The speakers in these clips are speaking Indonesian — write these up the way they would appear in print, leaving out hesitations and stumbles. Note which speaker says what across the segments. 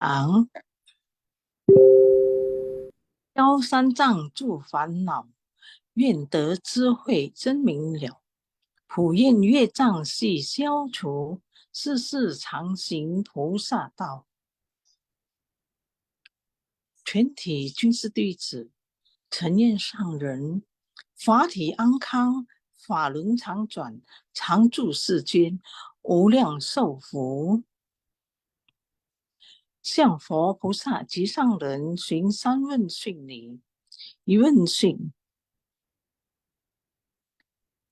Speaker 1: 昂，消三障诸烦恼，愿得智慧真明了。普愿业障悉消除，世世常行菩萨道。全体军事弟子，诚愿上人，法体安康，法轮常转，常住世间，无量寿福。向佛菩萨及上人寻三问讯礼：一问讯，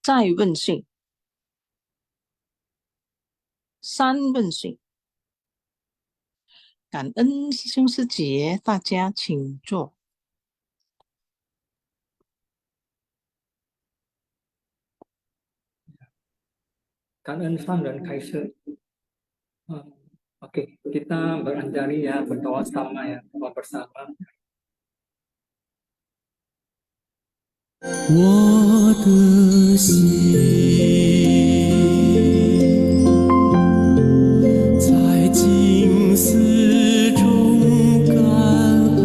Speaker 1: 再问讯，三问讯。感恩师兄师姐，大家请坐。
Speaker 2: 感恩上人开示。Oke, kita berandari ya, berdoa sama ya, doa bersama.
Speaker 3: 我的心在静思中感恩，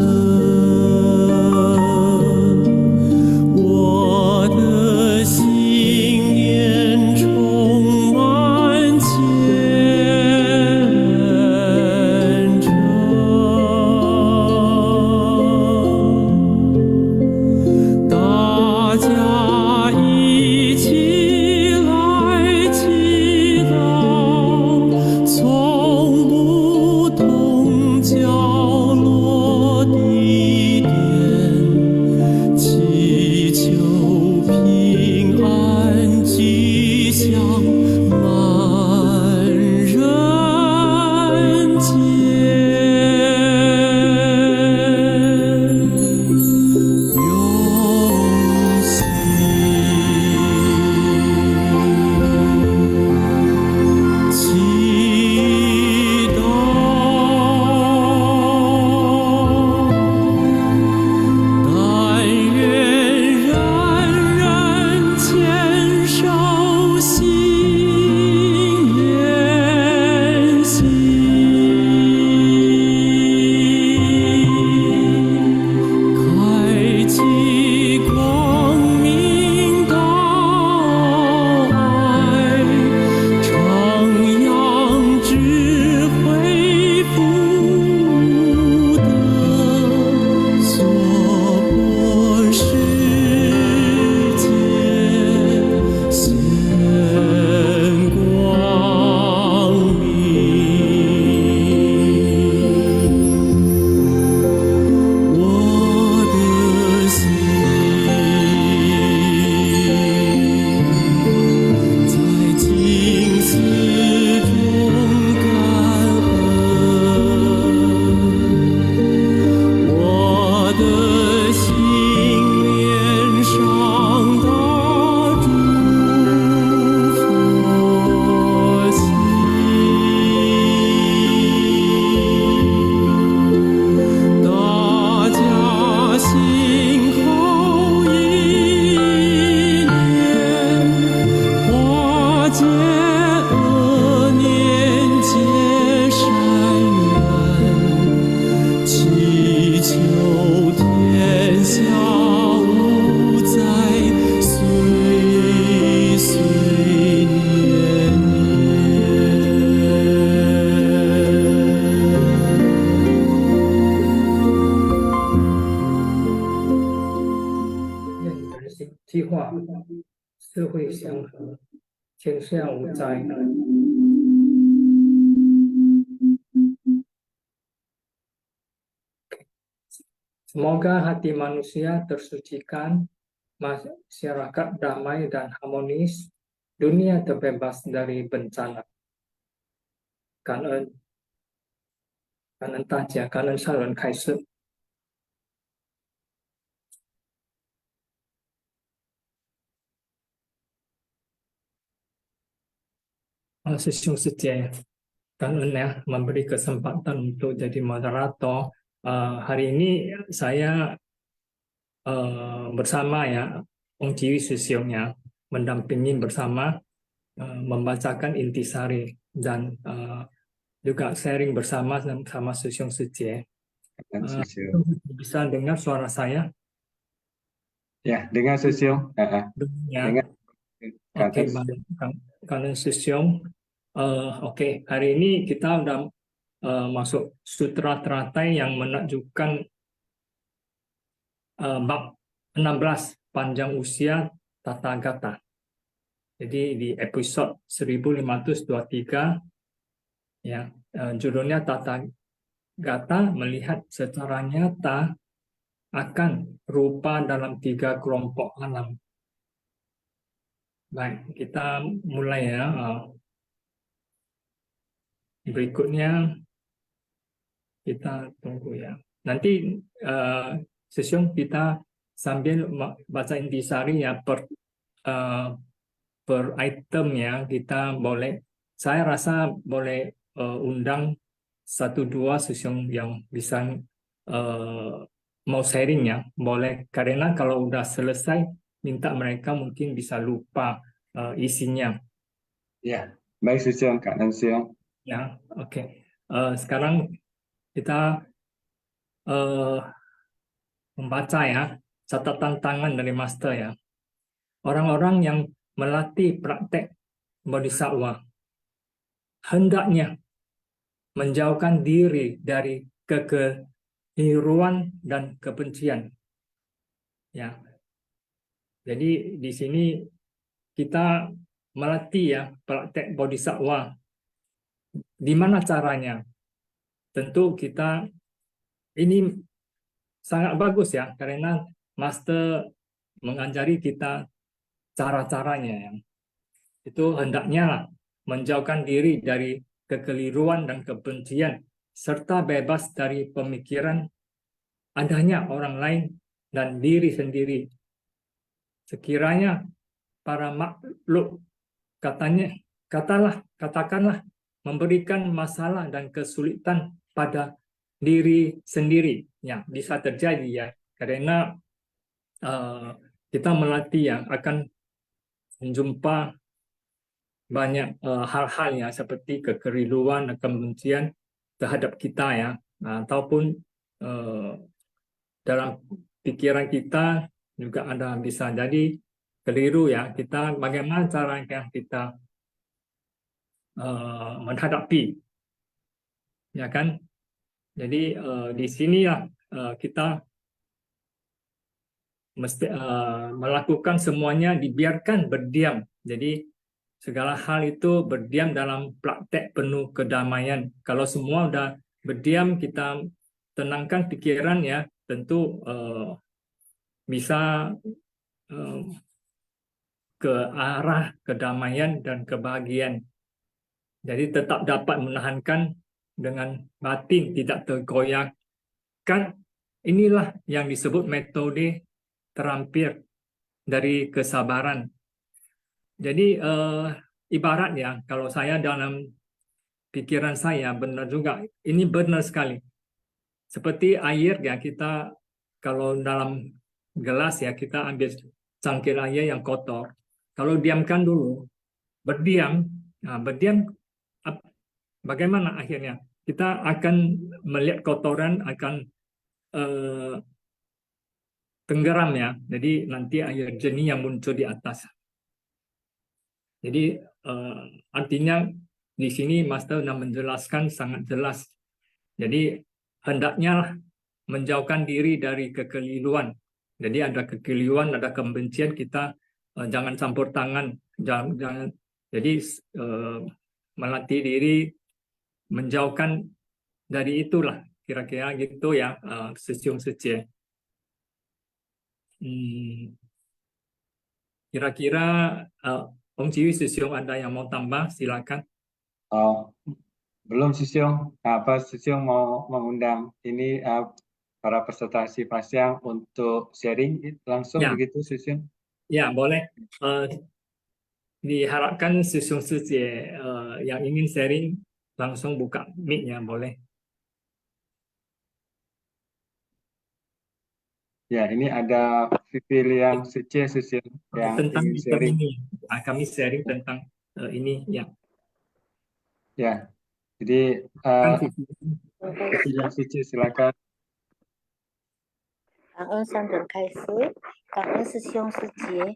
Speaker 3: 我的心念充满虔诚。大家一起来祈祷，从不同角落地点，祈求平安吉祥满人间。祈祷，但愿人人坚守信愿行，开启光明道爱，徜徉智慧福德，娑婆世界显光明。我的心在静思中感恩，我的心莲上大诸佛心，大家心口意念，化解恶念结善缘，祈求天下无灾，岁岁年年。
Speaker 2: 愿人心计划，社会祥和，天下无灾。Semoga hati manusia tersucikan, masyarakat damai dan harmonis, dunia terbebas dari bencana. 感恩，感恩大家，感恩上人开示。师兄师姐，感恩ya memberi kesempatan untuk jadi moderator. Hari ini saya bersama ya Ong Jiwi Sisyong ya mendampingi bersama membacakan intisari dan juga sharing bersama sama Susyong Suje.
Speaker 4: Dan Susyong.
Speaker 2: Bisa dengar suara saya?
Speaker 4: Ya, dengan Susyong.
Speaker 2: Ya.
Speaker 4: Dengan
Speaker 2: Oke,
Speaker 4: kata
Speaker 2: baik. Kalian Susyong. Oke, hari ini kita udah masuk Sutra Teratai yang menunjukkan bab 16 panjang usia Tathagata. Jadi di episode 1523 ya, judulnya Tathagata melihat secara nyata akan rupa dalam 3 kelompok alam. Baik, kita mulai ya. Berikutnya kita tunggu ya. Nanti Susyong kita sambil baca intisari ya per item ya, kita boleh, saya rasa boleh undang 1-2 Susyong yang bisa mau sharing ya, boleh, karena kalau udah selesai minta mereka mungkin bisa lupa isinya.
Speaker 4: Ya, baik Susyong, Kak Susyong.
Speaker 2: Ya, oke. Sekarang kita membaca ya, catatan tangan dari Master ya. Orang-orang yang melatih praktek bodhisattva hendaknya menjauhkan diri dari kekeliruan dan kebencian. Ya. Jadi di sini kita melatih ya praktek bodhisattva. Di mana caranya? Tentu kita ini sangat bagus ya, karena Master mengajari kita cara-caranya yang itu hendaknya menjauhkan diri dari kekeliruan dan kebencian serta bebas dari pemikiran adanya orang lain dan diri sendiri. Sekiranya para makhluk katakanlah memberikan masalah dan kesulitan pada diri sendiri, ya bisa terjadi ya, karena kita melatih yang akan menjumpa banyak hal-hal ya seperti kekeliruan dan kebencian terhadap kita ya, ataupun dalam pikiran kita juga ada bisa jadi keliru ya, kita bagaimana cara yang kita menghadapi ya kan. Jadi di sini ya kita mesti melakukan semuanya dibiarkan berdiam. Jadi segala hal itu berdiam dalam praktek penuh kedamaian. Kalau semua udah berdiam, kita tenangkan pikiran ya, tentu bisa ke arah kedamaian dan kebahagiaan. Jadi tetap dapat menahankan dengan batin tidak tergoyahkan. Inilah yang disebut metode terampil dari kesabaran. Jadi ibaratnya kalau saya dalam pikiran saya benar juga, ini benar sekali. Seperti air ya, kita kalau dalam gelas ya kita ambil cangkir air yang kotor. Kalau diamkan dulu, berdiam, bagaimana akhirnya? Kita akan melihat kotoran akan tenggelam ya. Jadi nanti air jernih yang muncul di atas. Jadi artinya di sini Master sudah menjelaskan sangat jelas. Jadi hendaknya menjauhkan diri dari kekeliruan. Jadi ada kekeliruan, ada kebencian, kita jangan campur tangan, jangan. Jadi melatih diri menjauhkan dari itulah, kira-kira gitu ya, Susyong Suje. Kira-kira Om Ciwi, Susyong ada yang mau tambah, silakan.
Speaker 4: Oh, belum Susyong. Apa Susyong mau mengundang ini para peserta Sipasyang untuk sharing langsung
Speaker 2: Ya.
Speaker 4: begitu Susyong?
Speaker 2: Ya, boleh. Diharapkan Susyong Suje yang ingin sharing langsung buka mic-nya, boleh.
Speaker 4: Ya, ini ada Viviliang Suce Susyong yang
Speaker 2: Tentang
Speaker 4: ingin
Speaker 2: item
Speaker 4: sharing.
Speaker 2: ini, kami sharing tentang ini ya.
Speaker 4: Ya, Jadi Suci silakan.
Speaker 5: 感恩上等开始，感恩师兄师姐，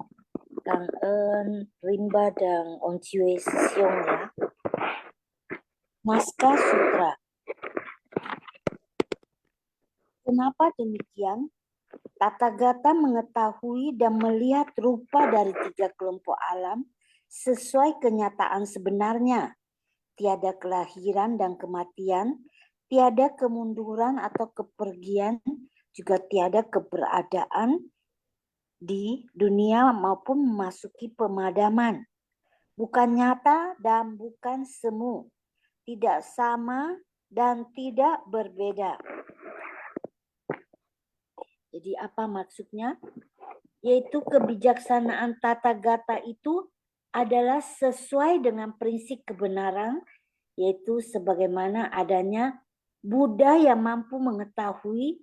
Speaker 5: 感恩 Rimba dan Onjiwe 师兄ya. Naskah Sutra. Kenapa demikian? Tathagata mengetahui dan melihat rupa dari 3 kelompok alam sesuai kenyataan sebenarnya. Tiada kelahiran dan kematian, tiada kemunduran atau kepergian, juga tiada keberadaan di dunia maupun memasuki pemadaman. Bukan nyata dan bukan semu, tidak sama dan tidak berbeda. Jadi apa maksudnya? Yaitu kebijaksanaan Tathagata itu adalah sesuai dengan prinsip kebenaran, yaitu sebagaimana adanya Buddha yang mampu mengetahui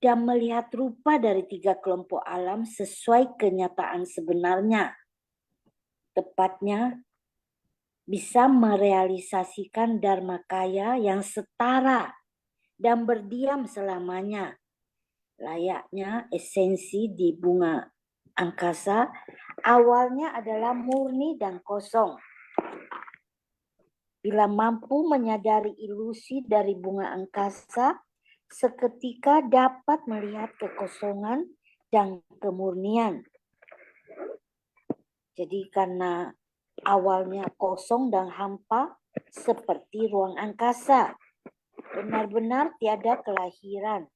Speaker 5: dan melihat rupa dari 3 kelompok alam sesuai kenyataan sebenarnya. Tepatnya bisa merealisasikan Dharmakaya yang setara dan berdiam selamanya. Layaknya esensi di bunga angkasa, awalnya adalah murni dan kosong. Bila mampu menyadari ilusi dari bunga angkasa, seketika dapat melihat kekosongan dan kemurnian. Jadi karena awalnya kosong dan hampa seperti ruang angkasa, benar-benar tiada kelahiran,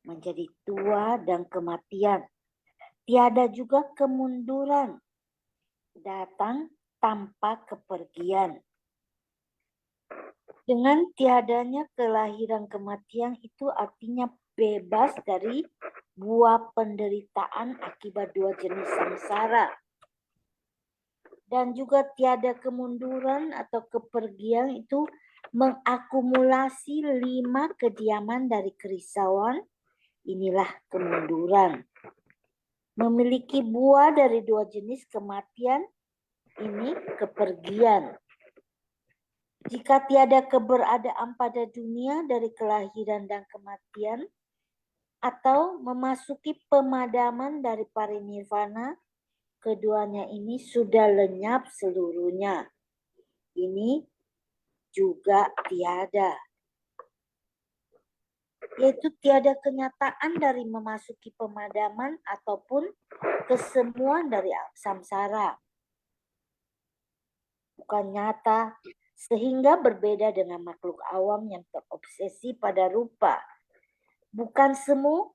Speaker 5: menjadi tua dan kematian. Tiada juga kemunduran, datang tanpa kepergian. Dengan tiadanya kelahiran kematian itu artinya bebas dari buah penderitaan akibat 2 jenis samsara. Dan juga tiada kemunduran atau kepergian itu mengakumulasi 5 kediaman dari kerisauan. Inilah kemunduran. Memiliki buah dari 2 jenis kematian, ini kepergian. Jika tiada keberadaan pada dunia dari kelahiran dan kematian, atau memasuki pemadaman dari parinirvana, keduanya ini sudah lenyap seluruhnya. Ini juga tiada. Yaitu tiada kenyataan dari memasuki pemadaman ataupun kesemuan dari samsara. Bukan nyata, sehingga berbeda dengan makhluk awam yang terobsesi pada rupa. Bukan semu,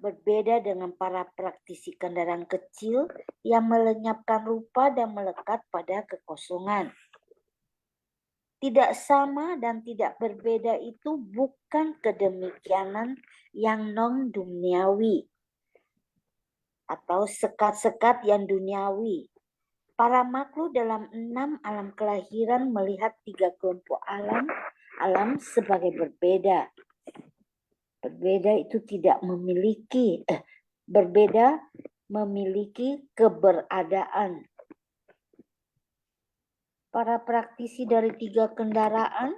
Speaker 5: berbeda dengan para praktisi kendaraan kecil yang melenyapkan rupa dan melekat pada kekosongan. Tidak sama dan tidak berbeda itu bukan kedemikianan yang non-duniawi atau sekat-sekat yang duniawi. Para makhluk dalam 6 alam kelahiran melihat 3 kelompok alam sebagai berbeda. Berbeda itu tidak memiliki, berbeda memiliki keberadaan. Para praktisi dari 3 kendaraan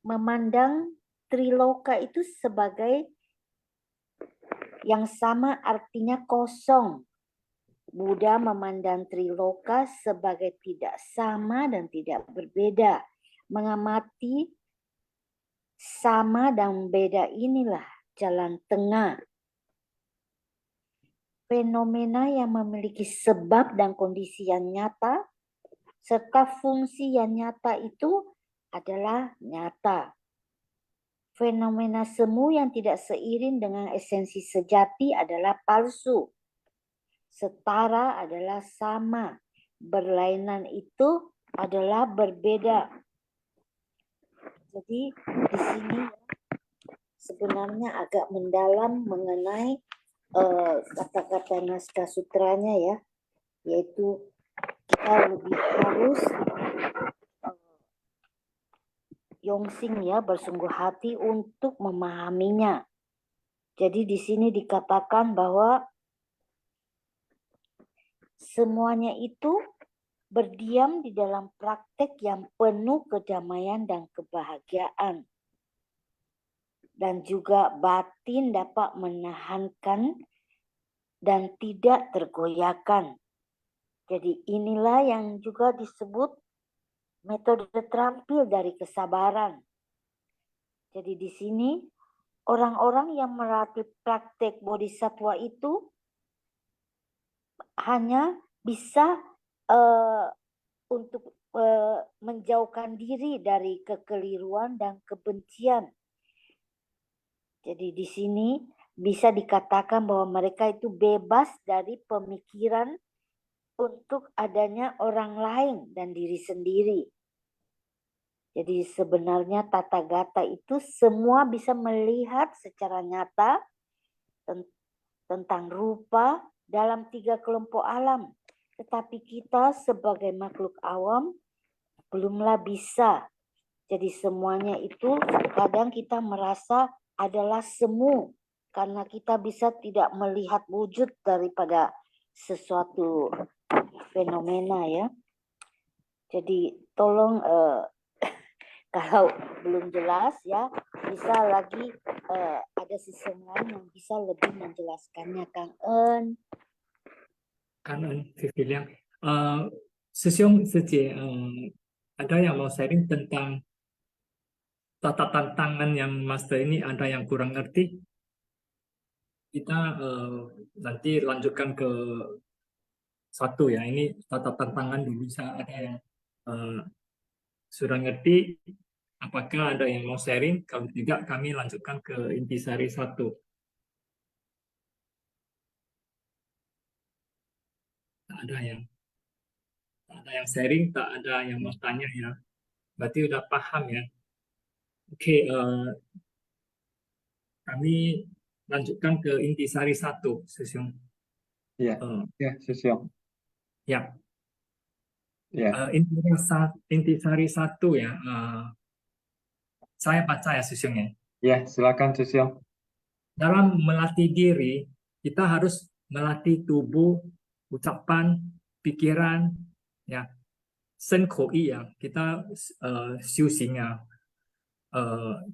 Speaker 5: memandang triloka itu sebagai yang sama artinya kosong. Buddha memandang triloka sebagai tidak sama dan tidak berbeda. Mengamati sama dan beda inilah jalan tengah. Fenomena yang memiliki sebab dan kondisi yang nyata serta fungsi yang nyata itu adalah nyata. Fenomena semu yang tidak seiring dengan esensi sejati adalah palsu. Setara adalah sama. Berlainan itu adalah berbeda. Jadi di sini sebenarnya agak mendalam mengenai kata-kata naskah sutranya ya, yaitu kita lebih harus yongsing ya, bersungguh hati untuk memahaminya. Jadi di sini dikatakan bahwa semuanya itu berdiam di dalam praktek yang penuh kedamaian dan kebahagiaan. Dan juga batin dapat menahankan dan tidak tergoyahkan. Jadi inilah yang juga disebut metode terampil dari kesabaran. Jadi di sini orang-orang yang melatih praktek bodhisattva itu hanya bisa untuk menjauhkan diri dari kekeliruan dan kebencian. Jadi di sini bisa dikatakan bahwa mereka itu bebas dari pemikiran untuk adanya orang lain dan diri sendiri. Jadi sebenarnya Tathagata itu semua bisa melihat secara nyata tentang rupa dalam 3 kelompok alam. Tetapi kita sebagai makhluk awam belumlah bisa. Jadi semuanya itu kadang kita merasa adalah semu. Karena kita bisa tidak melihat wujud daripada sesuatu fenomena ya. Jadi tolong kalau belum jelas ya bisa lagi ada session lain yang bisa lebih menjelaskannya Kang En.
Speaker 2: Kang En, Vivian. Sesiong Sejie, ada yang mau sharing tentang tata tantangan yang Master ini ada yang kurang ngerti? Kita nanti lanjutkan ke satu ya. Ini tata tantangan dulu. Bisa ada yang sudah ngerti? Apakah ada yang mau sharing? Kalau tidak, kami lanjutkan ke intisari 1. Tak ada yang sharing, tak ada yang mau tanya ya. Berarti udah paham ya. Oke, kami lanjutkan ke intisari 1, Sesiong.
Speaker 4: Ya, Sesiong.
Speaker 2: Ya,
Speaker 4: Ya,
Speaker 2: intisari 1 ya. Saya baca ya Sesiong ya.
Speaker 4: ya, silakan Sesiong.
Speaker 2: Dalam melatih diri, kita harus melatih tubuh, ucapan, pikiran, ya, sen koi ya. Kita ya.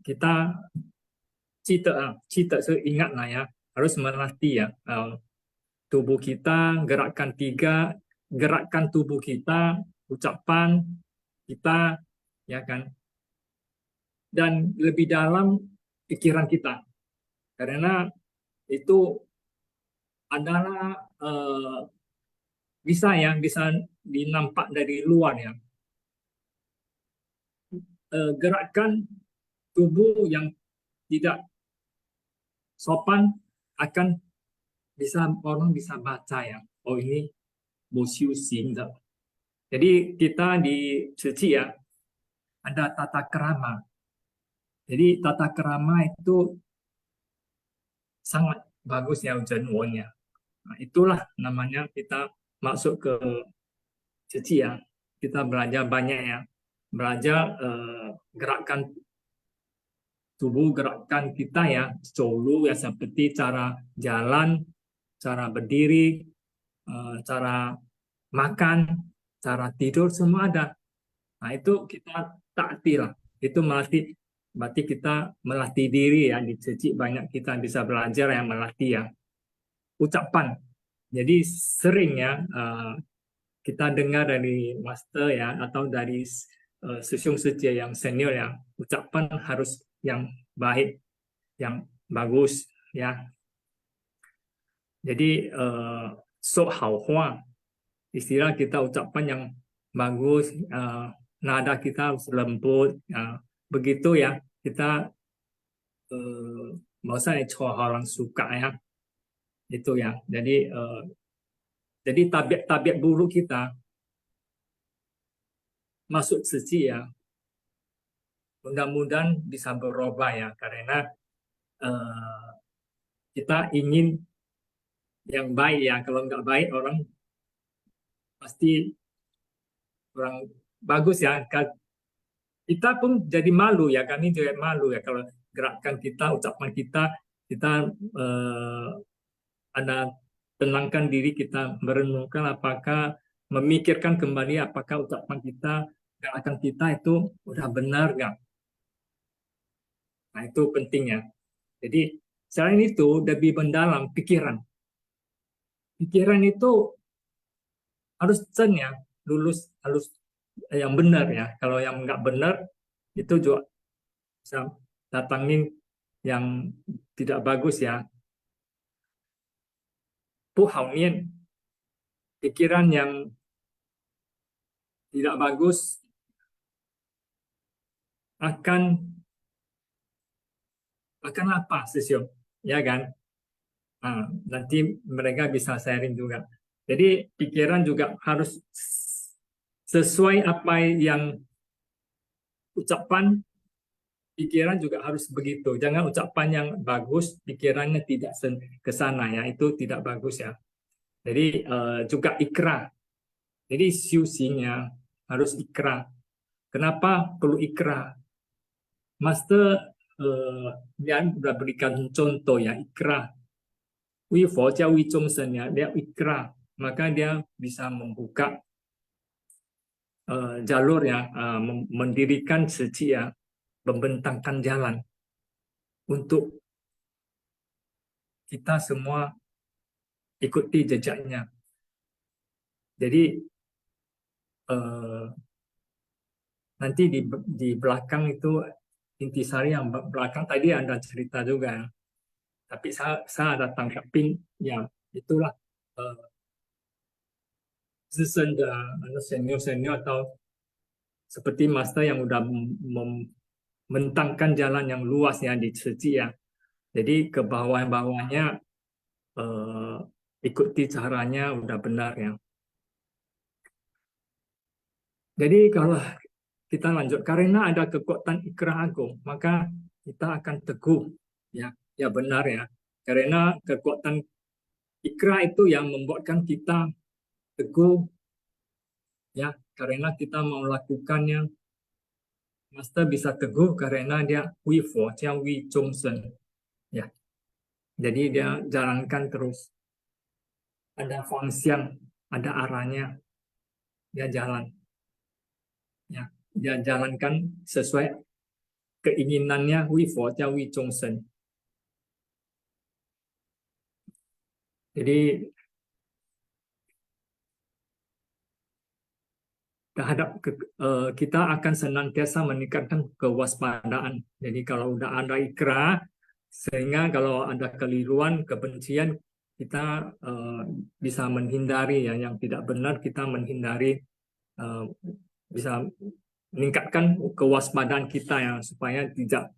Speaker 2: Kita cita ingatlah ya, harus melatih ya. Tubuh kita, gerakan tubuh kita, ucapan kita, ya kan, dan lebih dalam pikiran kita, karena itu adalah bisa dinampak dari luar ya. Gerakan tubuh yang tidak sopan akan orang bisa baca ya. Oh ini bosiu sing. Jadi kita di Suci ya ada tata kerama. Jadi tata kerama itu sangat bagus ya ujanwonnya. Nah, itulah namanya kita masuk ke Suci ya. Kita belajar banyak ya. Belajar gerakan tubuh, gerakan kita ya, colu ya, seperti cara jalan, cara berdiri, cara makan, cara tidur, semua ada. Nah itu kita taati lah. Itu melatih, berarti kita melatih diri ya. Di Ceci banyak kita bisa belajar yang melatih ya. Ucapan. Jadi sering ya kita dengar dari master ya, atau dari Susyung Sejie yang senior ya, ucapan harus yang baik, yang bagus ya. Jadi so hao hua, istilah kita ucapan yang bagus, nada kita harus lembut, begitu ya. Kita mau saya orang suka ya, itu ya. Jadi tabiat buruk kita masuk Suci ya, mudah-mudahan bisa berubah ya, karena kita ingin yang baik ya. Kalau nggak baik orang pasti kurang bagus ya. Kita pun jadi malu ya, kami juga malu ya kalau gerakan kita, ucapan kita ada tenangkan diri kita, merenungkan apakah memikirkan kembali apakah ucapan kita, gerakan kita itu udah benar nggak. Nah, itu pentingnya. Jadi selain itu lebih mendalam pikiran. Pikiran itu harus zen ya, lulus harus yang benar ya. Kalau yang nggak benar itu juga bisa datangin yang tidak bagus ya. Puhaunian, pikiran yang tidak bagus akan apa, Sisyo? Ya kan? Nah, nanti mereka bisa sharing juga. Jadi pikiran juga harus sesuai apa yang ucapan, pikiran juga harus begitu. Jangan ucapan yang bagus, pikirannya tidak ke sana ya. Itu tidak bagus ya. Jadi juga ikrar. Jadi siusinya harus ikrar. Kenapa perlu ikrar? Master dia sudah berikan contoh ya, ikrar. Wifo Jawi Chongsen ya, dia ikrar, maka dia bisa membuka jalur ya, mendirikan seci ya, membentangkan jalan untuk kita semua ikuti jejaknya. Jadi nanti di belakang itu intisari yang belakang tadi ada cerita juga, tapi saya ada tangkapin ya itulah senior atau seperti master yang udah membentangkan jalan yang luas ya di seci ya. Jadi ke bawah-bawahnya ikuti caranya udah benar ya. Jadi kalau kita lanjut, karena ada kekuatan ikrar agung, maka kita akan teguh ya, ya benar ya. Karena kekuatan ikrar itu yang membuatkan kita teguh ya, karena kita mau lakukannya. Master bisa teguh karena dia wifo, dia wi chongsen ya. Jadi dia jalankan terus. Ada fungsian, ada arahnya, dia jalan. Ya, dia jalankan sesuai keinginannya wifo, dia wi chongsen. Jadi kita akan senantiasa meningkatkan kewaspadaan. Jadi kalau udah ada ikrar, sehingga kalau ada keliruan, kebencian, kita bisa menghindari ya, yang tidak benar kita menghindari, bisa meningkatkan kewaspadaan kita ya, supaya tidak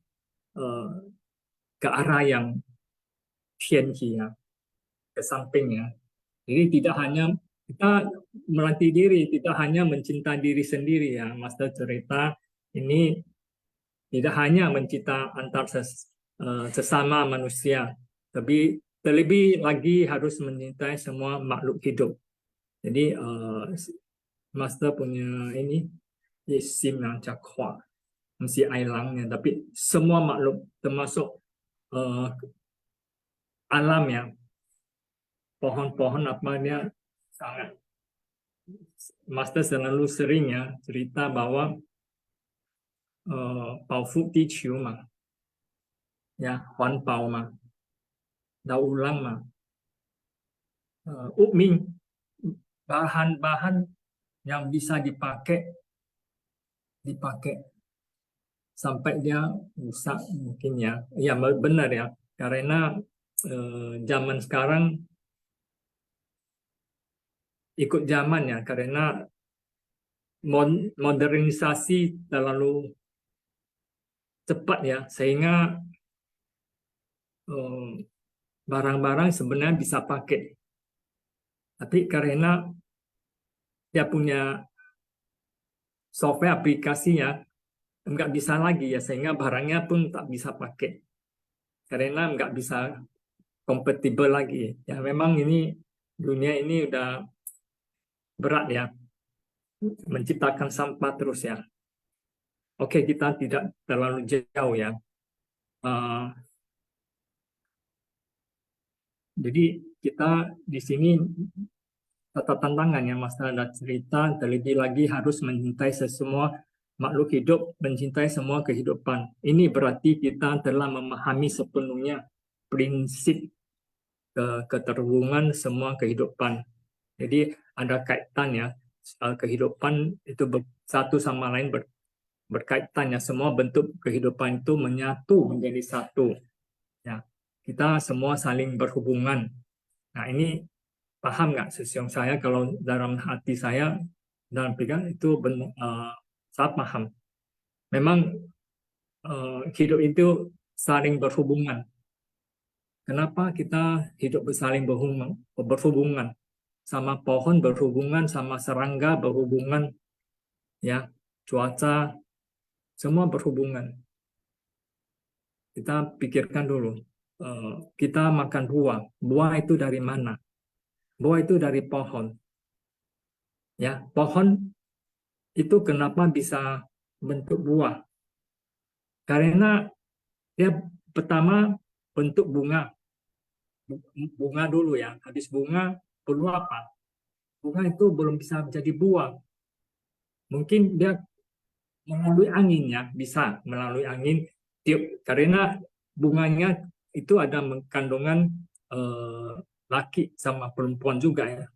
Speaker 2: ke arah yang tianqi ya, ke samping ya. Jadi tidak hanya kita melatih diri, tidak hanya mencinta diri sendiri ya. Master cerita ini tidak hanya mencinta antar sesama manusia, tapi terlebih lagi harus mencintai semua makhluk hidup. Jadi Master punya ini isim yang cakwa, mesti ailangnya, tapi semua makhluk termasuk alam ya, pohon-pohon apa dia sangat. Master selalu sering ya cerita bahwa Pao Fu Ti Qiu ma, ya Huan Pao ma, daur ulang ma, Ming, bahan-bahan yang bisa dipakai sampai dia rusak mungkin ya. Ya benar ya, karena zaman sekarang ikut zaman ya, karena modernisasi terlalu cepat ya, sehingga barang-barang sebenarnya bisa pakai, tapi karena dia punya software aplikasinya nggak bisa lagi ya, sehingga barangnya pun tak bisa pakai karena nggak bisa kompatibel lagi ya. Memang ini dunia ini udah berat ya, menciptakan sampah terus ya. Oke, kita tidak terlalu jauh ya. Jadi kita di sini tantangan yang masalah cerita, terlebih lagi harus mencintai semua makhluk hidup, mencintai semua kehidupan. Ini berarti kita telah memahami sepenuhnya prinsip keterhubungan semua kehidupan. Jadi ada kaitannya, kehidupan itu satu sama lain berkaitannya, semua bentuk kehidupan itu menyatu menjadi satu. Ya, kita semua saling berhubungan. Nah, ini paham nggak Sisyong? Saya kalau dalam hati saya, dalam pikiran itu saya paham. Memang hidup itu saling berhubungan. Kenapa kita hidup saling berhubungan? Sama pohon berhubungan, sama serangga berhubungan, ya, cuaca, semua berhubungan. Kita pikirkan dulu, kita makan buah. Buah itu dari mana? Buah itu dari pohon. Ya, pohon itu kenapa bisa bentuk buah? Karena dia pertama bentuk bunga. Bunga dulu ya. Habis bunga perlu apa? Bunga itu belum bisa menjadi buah. Mungkin dia melalui angin ya, bisa melalui angin. Karena bunganya itu ada kandungan laki sama perempuan juga ya.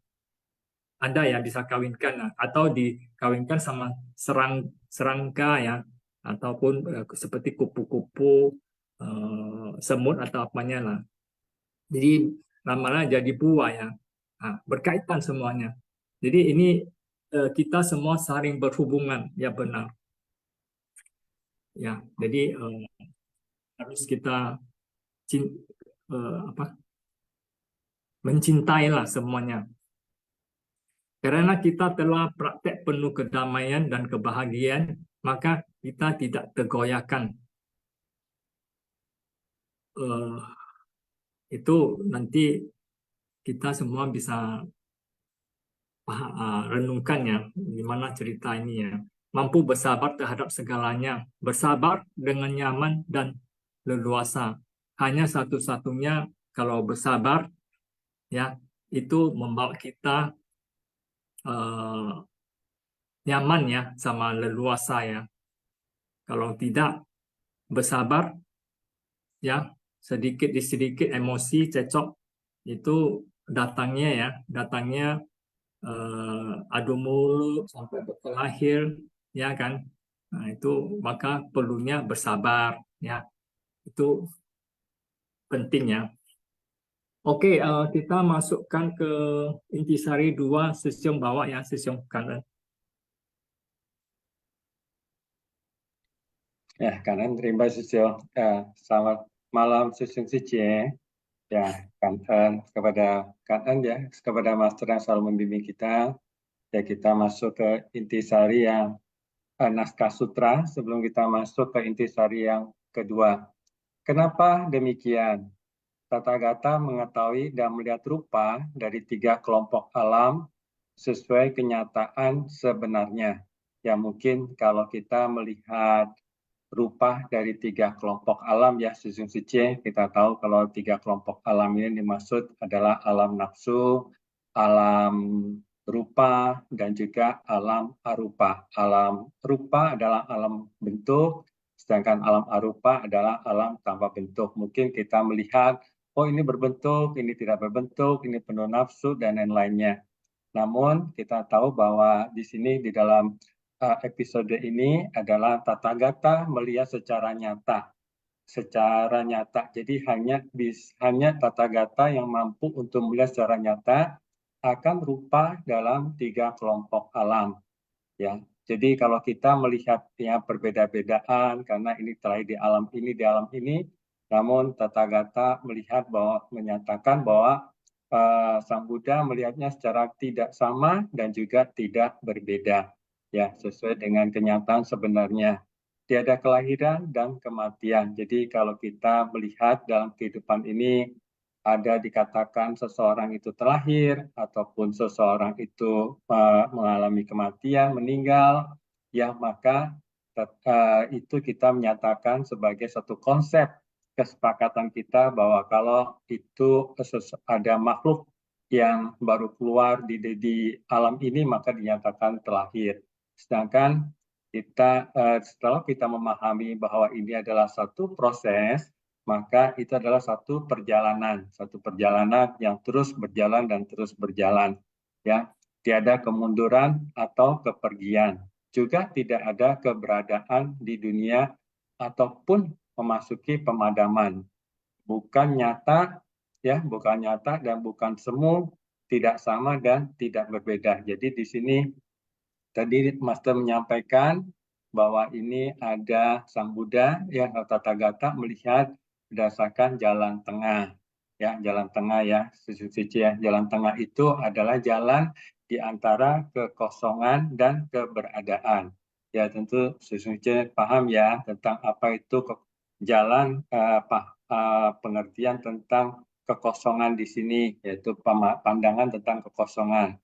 Speaker 2: Ada ya bisa kawinkan atau dikawinkan sama serangga ya, ataupun seperti kupu-kupu, semut atau apanya lah. Jadi lama-lama jadi buah ya. Nah, berkaitan semuanya. Jadi ini kita semua saling berhubungan, ya benar. Ya, jadi harus kita mencintailah semuanya. Karena kita telah praktek penuh kedamaian dan kebahagiaan, maka kita tidak tergoyahkan. Itu nanti kita semua bisa renungkannya, gimana cerita ini ya. Mampu bersabar terhadap segalanya, bersabar dengan nyaman dan leluasa. Hanya satu-satunya kalau bersabar, ya itu membawa kita nyaman ya sama leluasa ya. Kalau tidak bersabar ya sedikit demi sedikit emosi cecok itu datangnya adu mulut sampai berkelahi ya kan. Nah, itu maka perlunya bersabar ya. Itu penting ya. Oke, kita masukkan ke intisari 2 Sisyong bawah ya, Sisyong kanan.
Speaker 4: Ya, kanan terima Sisyong. Selamat malam Sisyong Sicie. Ya, kepada kanan ya, kepada master yang selalu membimbing kita. Ya, kita masuk ke intisari yang naskah sutra sebelum kita masuk ke intisari yang kedua. Kenapa demikian? Tathagata mengetahui dan melihat rupa dari 3 kelompok alam sesuai kenyataan sebenarnya. Ya mungkin kalau kita melihat rupa dari 3 kelompok alam ya Sisyong Sicie, kita tahu kalau 3 kelompok alam ini dimaksud adalah alam nafsu, alam rupa, dan juga alam arupa. Alam rupa adalah alam bentuk, sedangkan alam arupa adalah alam tanpa bentuk. Mungkin kita melihat oh ini berbentuk, ini tidak berbentuk, ini penuh nafsu, dan lain-lainnya. Namun kita tahu bahwa di sini di dalam episode ini adalah Tathagata melihat secara nyata. Secara nyata. Jadi hanya Tathagata yang mampu untuk melihat secara nyata akan rupa dalam 3 kelompok alam. Ya, jadi kalau kita melihatnya berbeda-bedaan karena ini terlahir di alam ini, namun Tathagata menyatakan bahwa Sang Buddha melihatnya secara tidak sama dan juga tidak berbeda, ya sesuai dengan kenyataan sebenarnya. Tiada kelahiran dan kematian. Jadi kalau kita melihat dalam kehidupan ini ada dikatakan seseorang itu terlahir ataupun seseorang itu mengalami kematian, meninggal, ya maka itu kita menyatakan sebagai satu konsep kesepakatan kita bahwa kalau itu ada makhluk yang baru keluar di alam ini maka dinyatakan terlahir. Sedangkan kita setelah kita memahami bahwa ini adalah satu proses, maka itu adalah satu perjalanan yang terus berjalan dan terus berjalan. Ya, tiada kemunduran atau kepergian. Juga tidak ada keberadaan di dunia ataupun memasuki pemadaman. Bukan nyata dan bukan semu, tidak sama dan tidak berbeda. Jadi di sini tadi Master menyampaikan bahwa ini ada Sang Buddha yang Tathagata melihat berdasarkan jalan tengah. Ya, jalan tengah ya, Suci ya. Jalan tengah itu adalah jalan di antara kekosongan dan keberadaan. Ya, tentu Suci paham ya tentang apa itu jalan pengertian tentang kekosongan di sini, yaitu pandangan tentang kekosongan.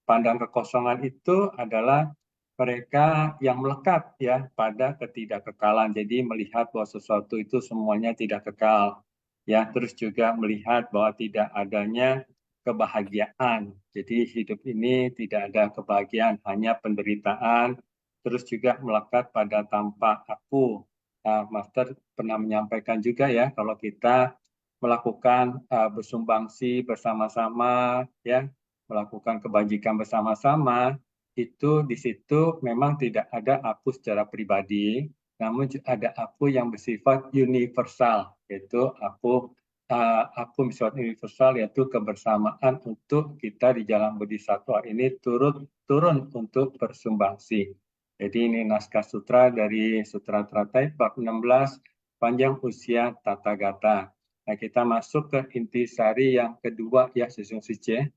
Speaker 4: Pandangan kekosongan itu adalah mereka yang melekat ya pada ketidakkekalan. Jadi melihat bahwa sesuatu itu semuanya tidak kekal. Ya, terus juga melihat bahwa tidak adanya kebahagiaan. Jadi hidup ini tidak ada kebahagiaan, hanya penderitaan. Terus juga melekat pada tampak aku. Master pernah menyampaikan juga ya, kalau kita melakukan bersumbangsi bersama-sama, ya, melakukan kebajikan bersama-sama, itu di situ memang tidak ada aku secara pribadi, namun ada aku yang bersifat universal, yaitu aku bersifat universal, yaitu kebersamaan untuk kita di jalan Bodhisattva ini turun untuk bersumbangsi. Jadi ini naskah sutra dari Sutra Teratai bab 16 panjang usia Tathagata. Nah, kita masuk ke intisari yang kedua ya, Sisung Sice.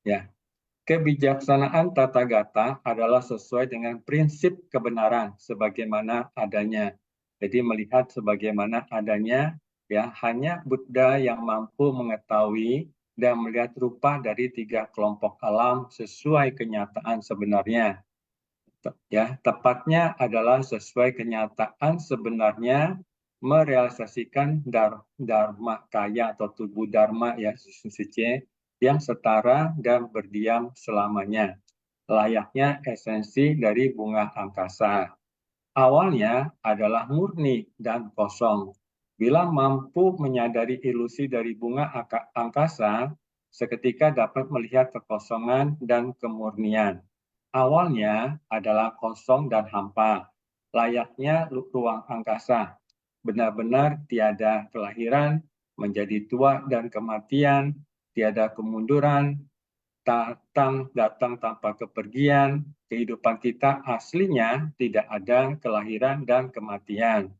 Speaker 4: Ya. Kebijaksanaan Tathagata adalah sesuai dengan prinsip kebenaran sebagaimana adanya. Jadi melihat sebagaimana adanya, ya, hanya Buddha yang mampu mengetahui dan melihat rupa dari tiga kelompok alam sesuai kenyataan sebenarnya. Ya, tepatnya adalah sesuai kenyataan sebenarnya merealisasikan dharma kaya atau tubuh dharma ya suci yang setara dan berdiam selamanya. Layaknya esensi dari bunga angkasa. Awalnya adalah murni dan kosong. Bila mampu menyadari ilusi dari bunga angkasa, seketika dapat melihat kekosongan dan kemurnian. Awalnya adalah kosong dan hampa, layaknya ruang angkasa. Benar-benar tiada kelahiran, menjadi tua dan kematian, tiada kemunduran, datang tanpa kepergian. Kehidupan kita aslinya tidak ada kelahiran dan kematian.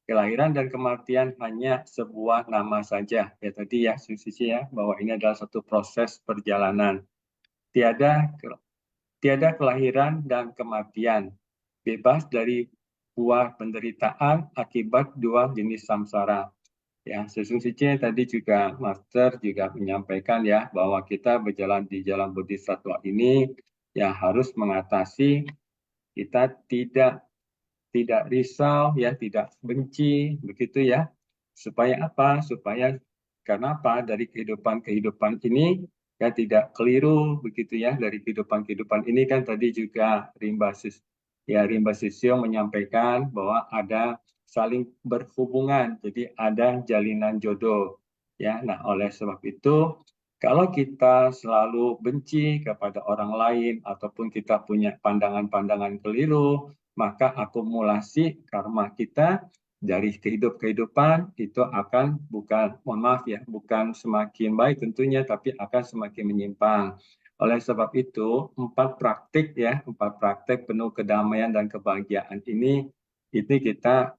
Speaker 4: Kelahiran dan kematian hanya sebuah nama saja. Ya tadi ya Suci ya, bahwa ini adalah satu proses perjalanan. Tiada kelahiran dan kematian, bebas dari buah penderitaan akibat dua jenis samsara. Ya, Sesung Sice tadi juga Master juga menyampaikan ya bahwa kita berjalan di jalan Bodhisattva ini ya harus mengatasi kita tidak risau ya, tidak benci begitu ya. Supaya apa? Karena apa? Dari kehidupan ini ya tidak keliru begitu ya, dari kehidupan ini kan tadi juga Rimba Sisyo menyampaikan bahwa ada saling berhubungan, jadi ada jalinan jodoh ya. Nah, oleh sebab itu kalau kita selalu benci kepada orang lain ataupun kita punya pandangan-pandangan keliru, maka akumulasi karma kita dari kehidupan itu akan bukan semakin baik tentunya, tapi akan semakin menyimpang. Oleh sebab itu, 4 praktik penuh kedamaian dan kebahagiaan ini kita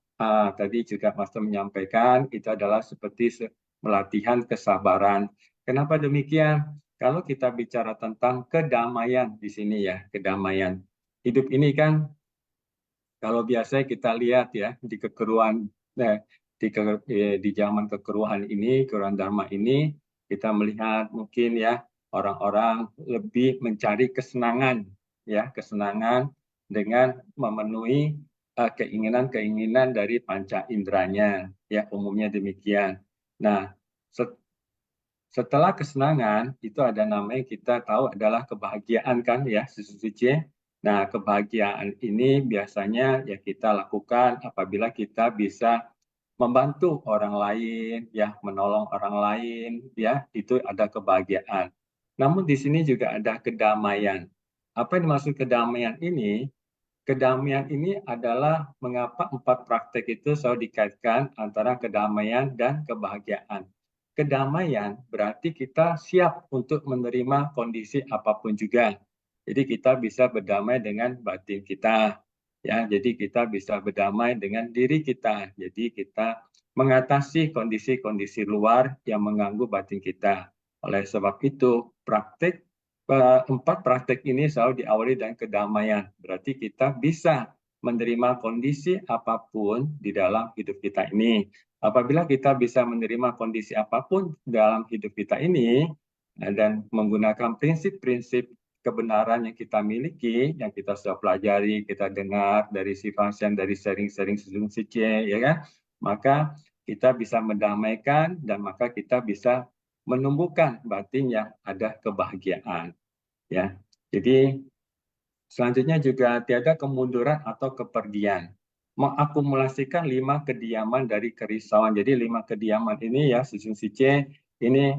Speaker 4: tadi juga Master menyampaikan, itu adalah seperti melatihan kesabaran. Kenapa demikian? Kalau kita bicara tentang kedamaian di sini ya, kedamaian. Hidup ini kan kalau biasa kita lihat ya di kekeruan di zaman kekeruhan ini, kekeruan dharma ini, kita melihat mungkin ya orang-orang lebih mencari kesenangan dengan memenuhi keinginan-keinginan dari panca inderanya ya, umumnya demikian. Nah, Setelah kesenangan, itu ada namanya kita tahu adalah kebahagiaan kan ya, suci. Nah, kebahagiaan ini biasanya ya kita lakukan apabila kita bisa membantu orang lain, ya, menolong orang lain, ya, itu ada kebahagiaan. Namun di sini juga ada kedamaian. Apa yang dimaksud kedamaian ini? Kedamaian ini adalah mengapa 4 praktek itu selalu dikaitkan antara kedamaian dan kebahagiaan. Kedamaian berarti kita siap untuk menerima kondisi apapun juga. Jadi kita bisa berdamai dengan batin kita. Ya, jadi kita bisa berdamai dengan diri kita. Jadi kita mengatasi kondisi-kondisi luar yang mengganggu batin kita. Oleh sebab itu, 4 praktek ini selalu diawali dengan kedamaian. Berarti kita bisa menerima kondisi apapun di dalam hidup kita ini. Apabila kita bisa menerima kondisi apapun dalam hidup kita ini dan menggunakan prinsip-prinsip kebenaran yang kita miliki, yang kita sudah pelajari, kita dengar dari si Fansian, dari sharing-sharing Sejung Sicie, ya kan? Maka kita bisa mendamaikan dan maka kita bisa menumbuhkan batin yang ada kebahagiaan. Ya, jadi selanjutnya juga tiada kemunduran atau kepergian. Mengakumulasikan 5 kediaman dari kerisauan. Jadi 5 kediaman ini ya, Sejung Sicie, ini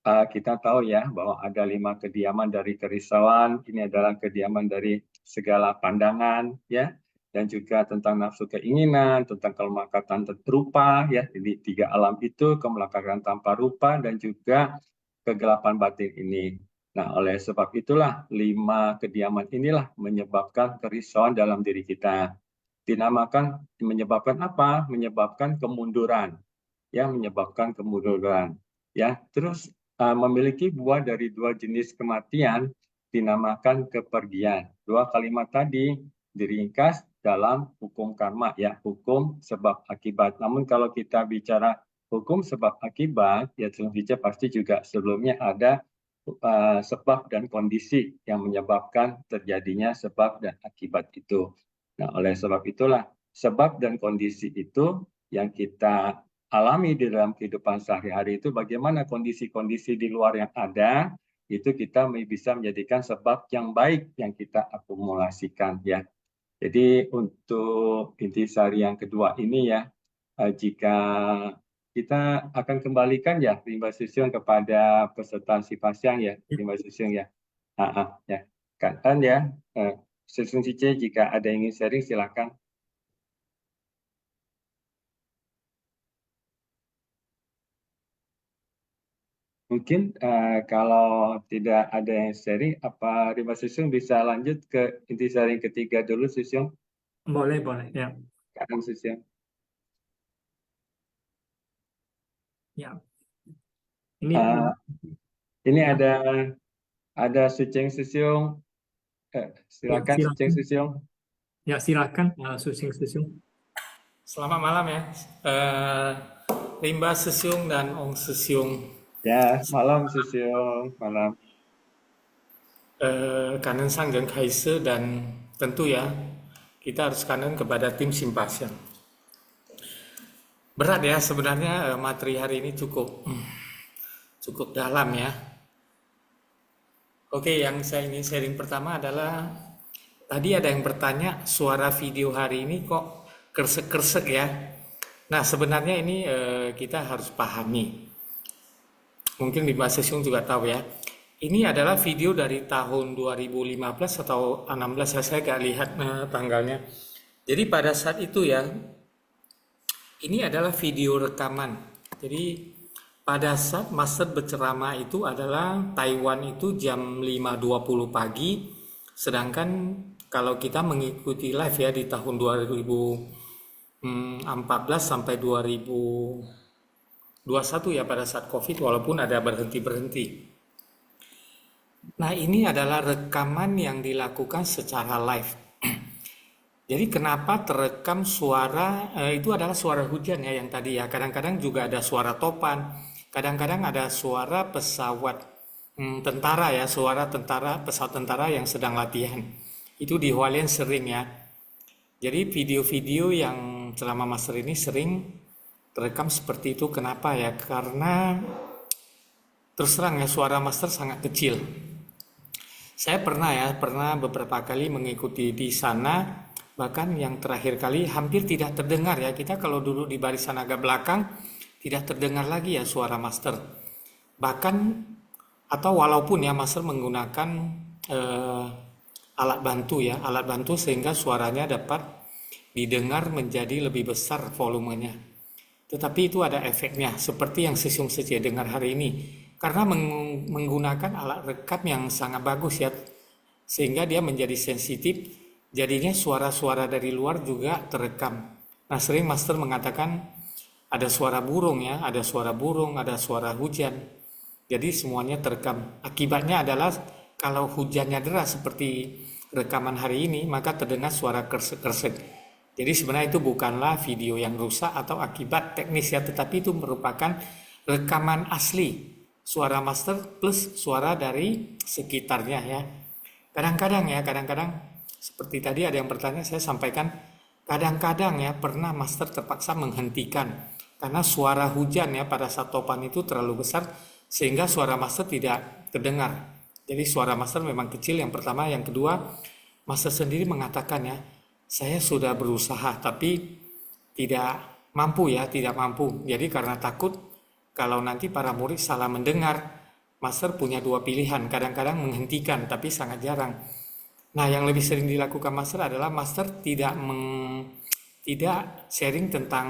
Speaker 4: kita tahu ya bahwa ada 5 kediaman dari kerisauan. Ini adalah kediaman dari segala pandangan, ya, dan juga tentang nafsu keinginan, tentang kemelekatan rupa, ya. Jadi 3 alam itu, kemelekatan tanpa rupa dan juga kegelapan batin ini. Nah, oleh sebab itulah 5 kediaman inilah menyebabkan kerisauan dalam diri kita. Dinamakan menyebabkan apa? Menyebabkan kemunduran. Ya, menyebabkan kemunduran. Ya, terus memiliki buah dari 2 jenis kematian dinamakan kepergian. 2 kalimat tadi diringkas dalam hukum karma ya, hukum sebab akibat. Namun kalau kita bicara hukum sebab akibat, ya tentu pasti juga sebelumnya ada sebab dan kondisi yang menyebabkan terjadinya sebab dan akibat itu. Nah, oleh sebab itulah sebab dan kondisi itu yang kita alami di dalam kehidupan sehari-hari itu bagaimana kondisi-kondisi di luar yang ada itu kita bisa menjadikan sebab yang baik yang kita akumulasikan ya. Jadi untuk intisari yang kedua ini ya, jika kita akan kembalikan ya Rimba Susyung kepada peserta si Pasiang ya, Rimba Susyung ya. Ya. Kan ya, Susyung Cice jika ada yang ingin sharing silakan. Mungkin kalau tidak ada yang sharing, apa Rimba Susyung bisa lanjut ke intisari yang ketiga dulu Susyung?
Speaker 2: Boleh ya.
Speaker 4: Kan Susyung.
Speaker 2: Ya. Ini
Speaker 4: ini ada Suceng Susyung. Silakan Suceng Susyung.
Speaker 2: Ya, silakan Suceng Susyung.
Speaker 3: Selamat malam ya, Rimba Susyung dan Ong Susyung.
Speaker 4: Ya, malam Susyung, malam.
Speaker 3: Kanan Sanggeng Kaise dan tentu ya kita harus kanan kepada tim Simpasian. Berat ya sebenarnya materi hari ini cukup dalam ya. Oke, yang saya ingin sharing pertama adalah tadi ada yang bertanya suara video hari ini kok kersek-kersek ya. Nah sebenarnya ini kita harus pahami. Mungkin di Mbak Sesyung juga tahu ya. Ini adalah video dari tahun 2015 atau 16 saya nggak lihat tanggalnya. Jadi pada saat itu ya, ini adalah video rekaman. Jadi pada saat Master berceramah itu adalah Taiwan itu jam 5.20 pagi. Sedangkan kalau kita mengikuti live ya di tahun 2014 sampai 2021 ya pada saat COVID walaupun ada berhenti-berhenti. Nah ini adalah rekaman yang dilakukan secara live. Jadi kenapa terekam suara, itu adalah suara hujan ya yang tadi ya. Kadang-kadang juga ada suara topan, kadang-kadang ada suara pesawat tentara ya, suara tentara, pesawat tentara yang sedang latihan. Itu di Hualien sering ya. Jadi video-video yang selama Master ini sering terekam seperti itu. Kenapa ya? Karena terus terang ya, suara master sangat kecil. Saya pernah beberapa kali mengikuti di sana, bahkan yang terakhir kali hampir tidak terdengar ya. Kita kalau duduk di barisan agak belakang, tidak terdengar lagi ya suara master. Bahkan, atau walaupun ya master menggunakan alat bantu sehingga suaranya dapat didengar menjadi lebih besar volumenya. Tetapi itu ada efeknya, seperti yang Sisung Sece dengar hari ini. Karena menggunakan alat rekam yang sangat bagus ya, sehingga dia menjadi sensitif, jadinya suara-suara dari luar juga terekam. Nah, sering master mengatakan ada suara burung ya, ada suara burung, ada suara hujan. Jadi semuanya terekam. Akibatnya adalah kalau hujannya deras seperti rekaman hari ini, maka terdengar suara kersek-kersek. Jadi sebenarnya itu bukanlah video yang rusak atau akibat teknis ya, tetapi itu merupakan rekaman asli. Suara master plus suara dari sekitarnya ya. Kadang-kadang seperti tadi ada yang bertanya, saya sampaikan, kadang-kadang ya pernah master terpaksa menghentikan karena suara hujan ya pada saat topan itu terlalu besar sehingga suara master tidak terdengar. Jadi suara master memang kecil yang pertama, yang kedua master sendiri mengatakan ya, saya sudah berusaha tapi tidak mampu. Jadi karena takut kalau nanti para murid salah mendengar, master punya dua pilihan, kadang-kadang menghentikan tapi sangat jarang. Nah, yang lebih sering dilakukan master adalah master tidak sharing tentang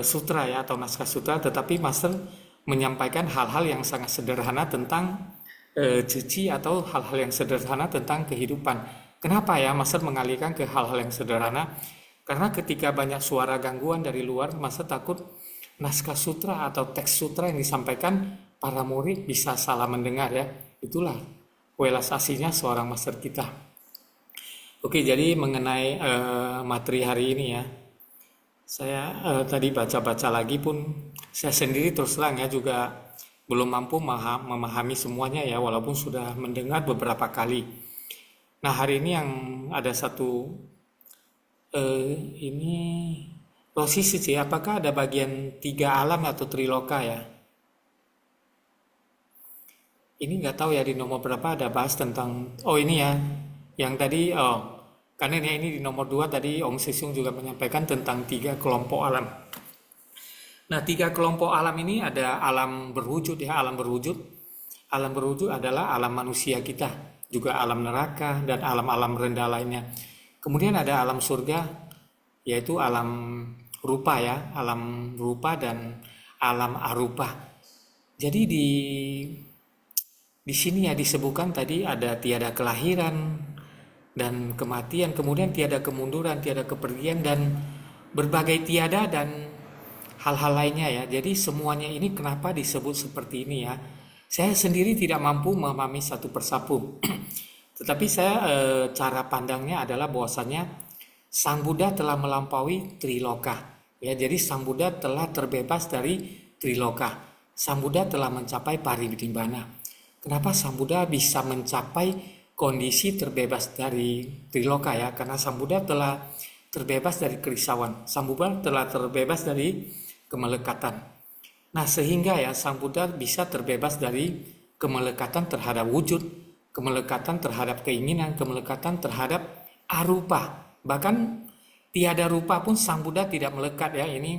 Speaker 3: sutra ya atau naskah sutra, tetapi master menyampaikan hal-hal yang sangat sederhana tentang cici atau hal-hal yang sederhana tentang kehidupan. Kenapa ya master mengalihkan ke hal-hal yang sederhana? Karena ketika banyak suara gangguan dari luar, master takut naskah sutra atau teks sutra yang disampaikan para murid bisa salah mendengar ya. Itulah welas aslinya seorang master kita. Oke, jadi mengenai materi hari ini ya, saya tadi baca-baca lagi pun saya sendiri terus terang ya juga belum mampu memahami semuanya ya, walaupun sudah mendengar beberapa kali. Nah, hari ini yang ada satu ini posisi sih, apakah ada bagian 3 alam atau triloka ya? Ini nggak tahu ya di nomor berapa ada bahas tentang, oh ini ya, yang tadi, karena ini di nomor 2 tadi Om Sisung juga menyampaikan tentang 3 kelompok alam. Nah, 3 kelompok alam ini ada alam berwujud ya, alam berwujud. Alam berwujud adalah alam manusia kita, juga alam neraka dan alam-alam rendah lainnya. Kemudian ada alam surga, yaitu alam rupa ya, alam rupa dan alam arupa. Jadi di sini ya disebutkan tadi ada tiada kelahiran dan kematian, kemudian tiada kemunduran, tiada kepergian dan berbagai tiada dan hal-hal lainnya ya. Jadi semuanya ini kenapa disebut seperti ini ya? Saya sendiri tidak mampu memahami satu persatu. Tetapi saya cara pandangnya adalah bahwasanya Sang Buddha telah melampaui triloka. Ya, jadi Sang Buddha telah terbebas dari triloka. Sang Buddha telah mencapai parinibbana. Kenapa Sang Buddha bisa mencapai kondisi terbebas dari triloka ya? Karena Sang Buddha telah terbebas dari kerisauan. Sang Buddha telah terbebas dari kemelekatan. Nah, sehingga ya Sang Buddha bisa terbebas dari kemelekatan terhadap wujud, kemelekatan terhadap keinginan, kemelekatan terhadap arupa. Bahkan tiada rupa pun Sang Buddha tidak melekat ya. Ini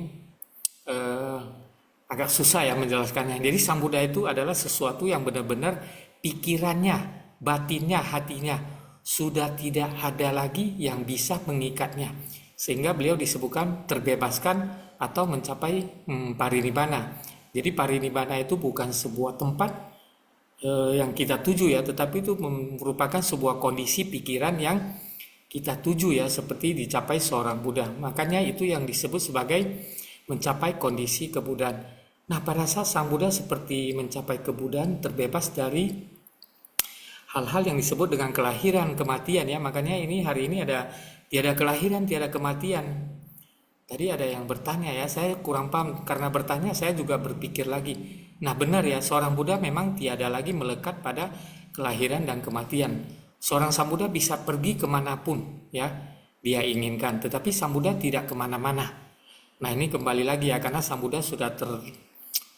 Speaker 3: agak susah ya menjelaskannya. Jadi Sang Buddha itu adalah sesuatu yang benar-benar pikirannya, batinnya, hatinya sudah tidak ada lagi yang bisa mengikatnya. Sehingga beliau disebutkan terbebaskan atau mencapai parinibbana. Jadi parinibbana itu bukan sebuah tempat yang kita tuju ya, tetapi itu merupakan sebuah kondisi pikiran yang kita tuju ya, seperti dicapai seorang Buddha. Makanya itu yang disebut sebagai mencapai kondisi kebuddhaan. Nah, pada saat Sang Buddha seperti mencapai kebuddhaan, terbebas dari hal-hal yang disebut dengan kelahiran, kematian ya. Makanya ini hari ini ada tiada kelahiran, tiada kematian. Tadi ada yang bertanya ya, saya kurang paham. Karena bertanya saya juga berpikir lagi. Nah, benar ya, seorang Buddha memang tiada lagi melekat pada kelahiran dan kematian. Seorang Sang Buddha bisa pergi kemanapun ya dia inginkan, tetapi Sang Buddha tidak kemana-mana. Nah, ini kembali lagi ya, karena Sang Buddha sudah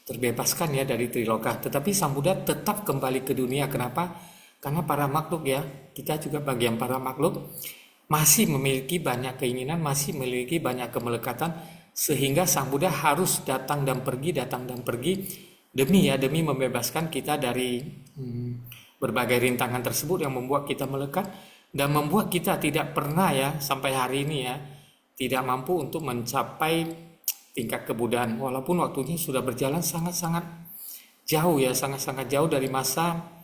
Speaker 3: terbebaskan ya dari Triloka. Tetapi Sang Buddha tetap kembali ke dunia. Kenapa? Karena para makhluk ya, kita juga bagian para makhluk masih memiliki banyak keinginan, masih memiliki banyak kemelekatan, sehingga Sang Buddha harus datang dan pergi demi membebaskan kita dari berbagai rintangan tersebut yang membuat kita melekat dan membuat kita tidak pernah ya sampai hari ini ya tidak mampu untuk mencapai tingkat kebudaan, walaupun waktunya sudah berjalan sangat-sangat jauh ya, sangat-sangat jauh dari masa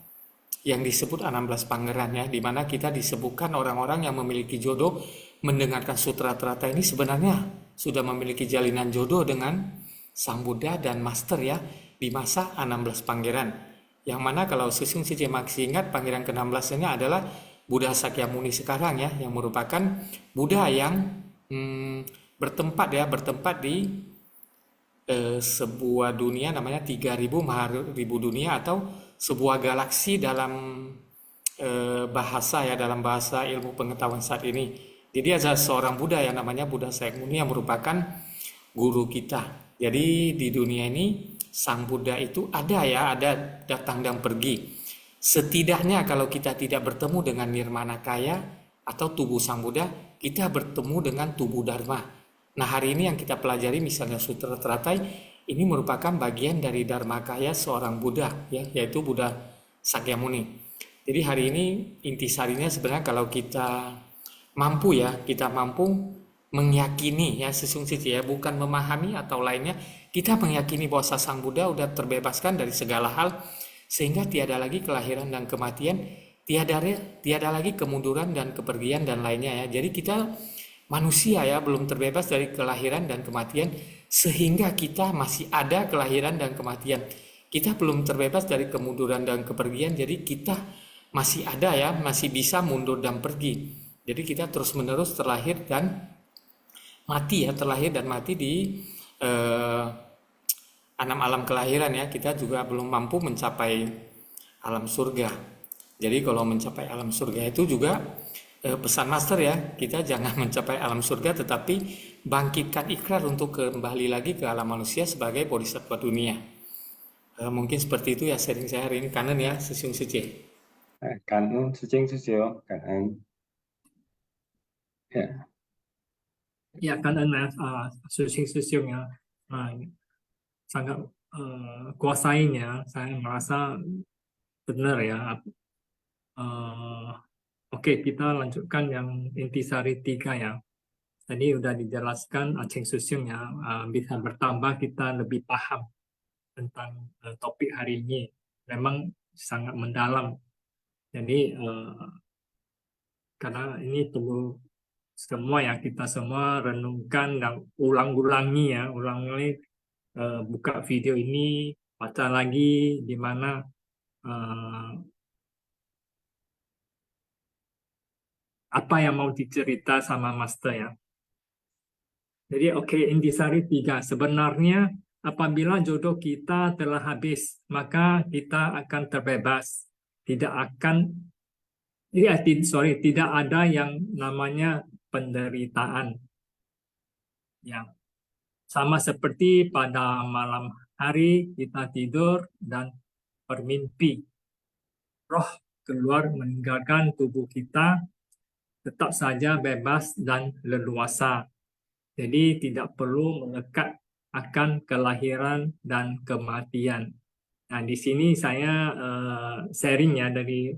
Speaker 3: yang disebut 16 pangeran ya, di mana kita disebutkan orang-orang yang memiliki jodoh mendengarkan sutra trata ini sebenarnya sudah memiliki jalinan jodoh dengan Sang Buddha dan Master ya di masa 16 pangeran. Yang mana kalau Sesung Sije masih ingat, pangeran ke-16-nya adalah Buddha Sakyamuni sekarang ya, yang merupakan Buddha yang bertempat di sebuah dunia namanya 3000 Maharibu dunia atau sebuah galaksi dalam dalam bahasa ilmu pengetahuan saat ini. Jadi ada seorang Buddha yang namanya Buddha Sakyamuni yang merupakan guru kita. Jadi di dunia ini Sang Buddha itu ada datang dan pergi. Setidaknya kalau kita tidak bertemu dengan Nirmana Kaya atau tubuh Sang Buddha, kita bertemu dengan tubuh Dharma. Nah hari ini yang kita pelajari misalnya Sutra Teratai, ini merupakan bagian dari Dharma Kaya seorang Buddha, ya, yaitu Buddha Sakyamuni. Jadi hari ini intisarinya sebenarnya kalau kita mampu meyakini ya Sesung Sije ya, bukan memahami atau lainnya, kita meyakini bahwa Sang Buddha sudah terbebaskan dari segala hal, sehingga tiada lagi kelahiran dan kematian, tiada lagi kemunduran dan kepergian dan lainnya ya. Jadi kita manusia ya belum terbebas dari kelahiran dan kematian, sehingga kita masih ada kelahiran dan kematian. Kita belum terbebas dari kemunduran dan kepergian, jadi kita masih ada ya, masih bisa mundur dan pergi. Jadi kita terus-menerus terlahir dan mati di 6 alam kelahiran ya. Kita juga belum mampu mencapai alam surga. Jadi kalau mencapai alam surga itu juga pesan Master ya, kita jangan mencapai alam surga tetapi bangkitkan ikrar untuk kembali lagi ke alam manusia sebagai bodhisattva dunia. Mungkin seperti itu ya sharing saya hari ini. Kanan ya Sesung Sije.
Speaker 4: Kanan Sesung Sije, kanan. Ya.
Speaker 2: Ya, kanan Sesung ya sangat kuasainya. Saya merasa benar ya. Oke, kita lanjutkan yang intisari 3 ya. Tadi udah dijelaskan Acheng Sesung ya, bisa bertambah kita lebih paham tentang topik hari ini. Memang sangat mendalam. Jadi karena ini perlu semua ya, kita semua renungkan dan ulangi buka video ini, baca lagi di mana apa yang mau dicerita sama Master ya. Jadi intisari 3, sebenarnya apabila jodoh kita telah habis, maka kita akan terbebas. Tidak ada yang namanya penderitaan. Ya. Sama seperti pada malam hari kita tidur dan bermimpi. Roh keluar meninggalkan tubuh kita, tetap saja bebas dan leluasa. Jadi tidak perlu melekat akan kelahiran dan kematian. Nah, di sini saya sharing ya dari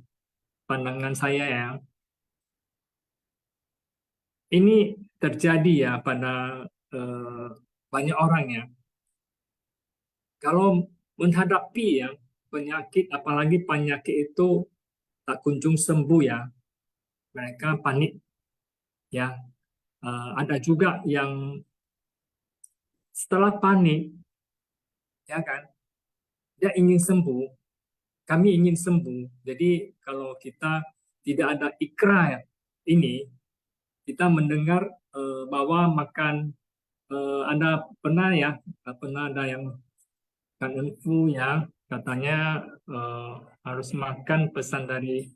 Speaker 2: pandangan saya ya. Ini terjadi ya pada banyak orang ya. Kalau menghadapi ya penyakit, apalagi penyakit itu tak kunjung sembuh ya, mereka panik ya. Ada juga yang setelah panik ya kan, dia ingin sembuh, kami ingin sembuh. Jadi kalau kita tidak ada ikrar ini, kita mendengar bahwa makan ada pernah ada yang Kanen Fu ya, katanya harus makan pesan dari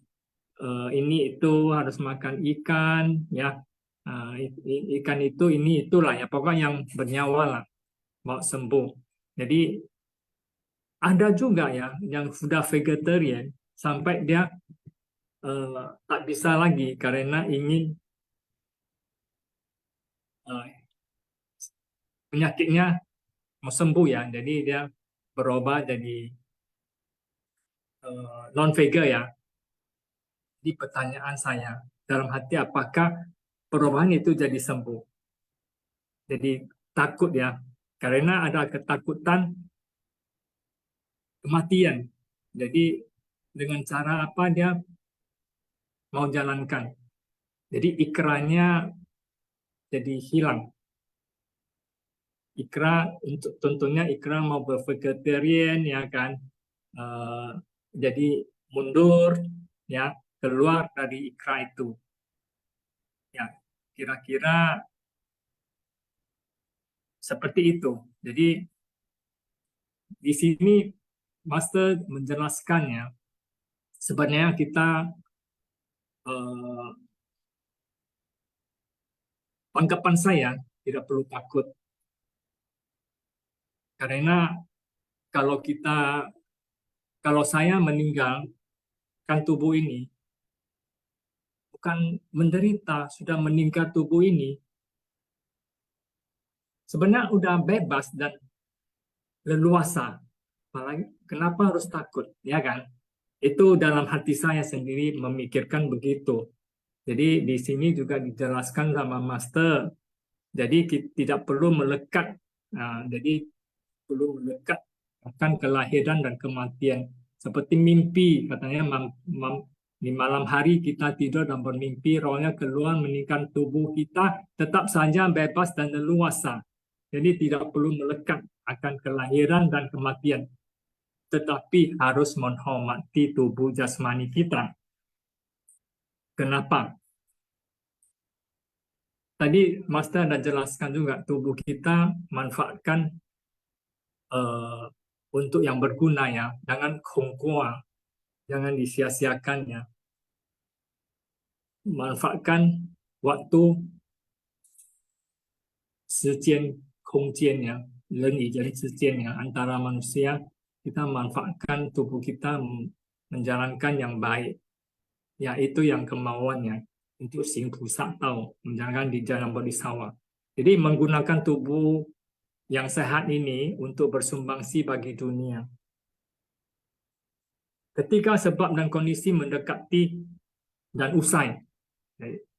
Speaker 2: ini itu harus makan ikan ya, ikan itu ini itulah ya, pokoknya yang bernyawa lah mau sembuh. Jadi ada juga ya yang sudah vegetarian sampai dia tak bisa lagi karena ingin penyakitnya mau sembuh ya, jadi dia berubah jadi non-vega ya. Jadi pertanyaan saya dalam hati, apakah perubahan itu jadi sembuh? Jadi takut ya, karena ada ketakutan kematian. Jadi dengan cara apa dia mau jalankan? Jadi ikranya jadi hilang. Ikra untuk tentunya Ikra mau bervegetarian ya kan, jadi mundur ya, keluar dari Ikra itu ya, kira-kira seperti itu. Jadi di sini Master menjelaskannya, sebenarnya kita tanggapan saya tidak perlu takut, karena kalau saya meninggalkan tubuh ini, bukan menderita, sudah meninggal tubuh ini, sebenarnya udah bebas dan leluasa. Apalagi kenapa harus takut, ya kan? Itu dalam hati saya sendiri memikirkan begitu. Jadi di sini juga dijelaskan sama Master. Jadi tidak perlu melekat. Jadi perlu melekat akan kelahiran dan kematian. Seperti mimpi, katanya di malam hari kita tidur dan bermimpi, rohnya keluar meninggalkan tubuh kita, tetap saja bebas dan leluasa. Jadi tidak perlu melekat akan kelahiran dan kematian, tetapi harus menghormati tubuh jasmani kita. Kenapa? Tadi Master ada jelaskan juga, tubuh kita manfaatkan untuk yang berguna ya, jangan kongkoa, jangan disia-siakan ya. Manfaatkan waktu, 时间、空间ya, 人与人之间ya, antara manusia, kita manfaatkan tubuh kita menjalankan yang baik. Ya, itu yang kemauannya, untuk sing pusa tahu, menjalankan di jalan bodhisattva. Jadi menggunakan tubuh yang sehat ini untuk bersumbangsi bagi dunia. Ketika sebab dan kondisi mendekati dan usai,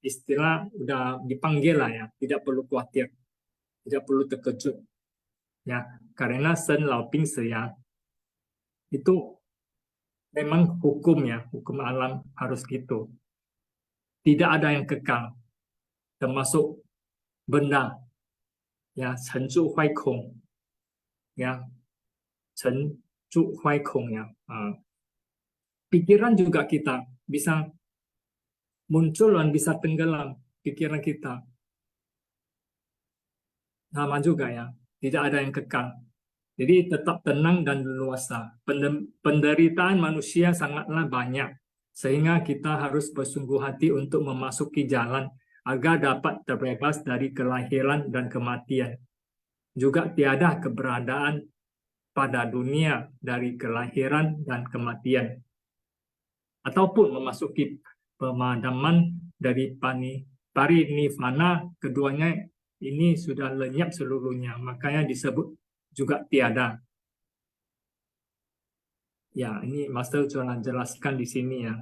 Speaker 2: istilah udah dipanggil lah ya, tidak perlu khawatir, tidak perlu terkejut. Ya, karena sen lao ping ya, itu memang hukumnya, hukum alam harus gitu. Tidak ada yang kekal, termasuk benda. Ya, chen zhu huai kong. Ya, chen zhu huai kong ya. Pikiran juga kita bisa muncul dan bisa tenggelam, pikiran kita. Sama juga ya, tidak ada yang kekal. Jadi tetap tenang dan leluasa. Penderitaan manusia sangatlah banyak, sehingga kita harus bersungguh hati untuk memasuki jalan agar dapat terbebas dari kelahiran dan kematian. Juga tiada keberadaan pada dunia dari kelahiran dan kematian. Ataupun memasuki pemadaman dari parinirvana, keduanya ini sudah lenyap seluruhnya, makanya disebut juga tiada. Ya, ini Master sudah jelaskan di sini ya.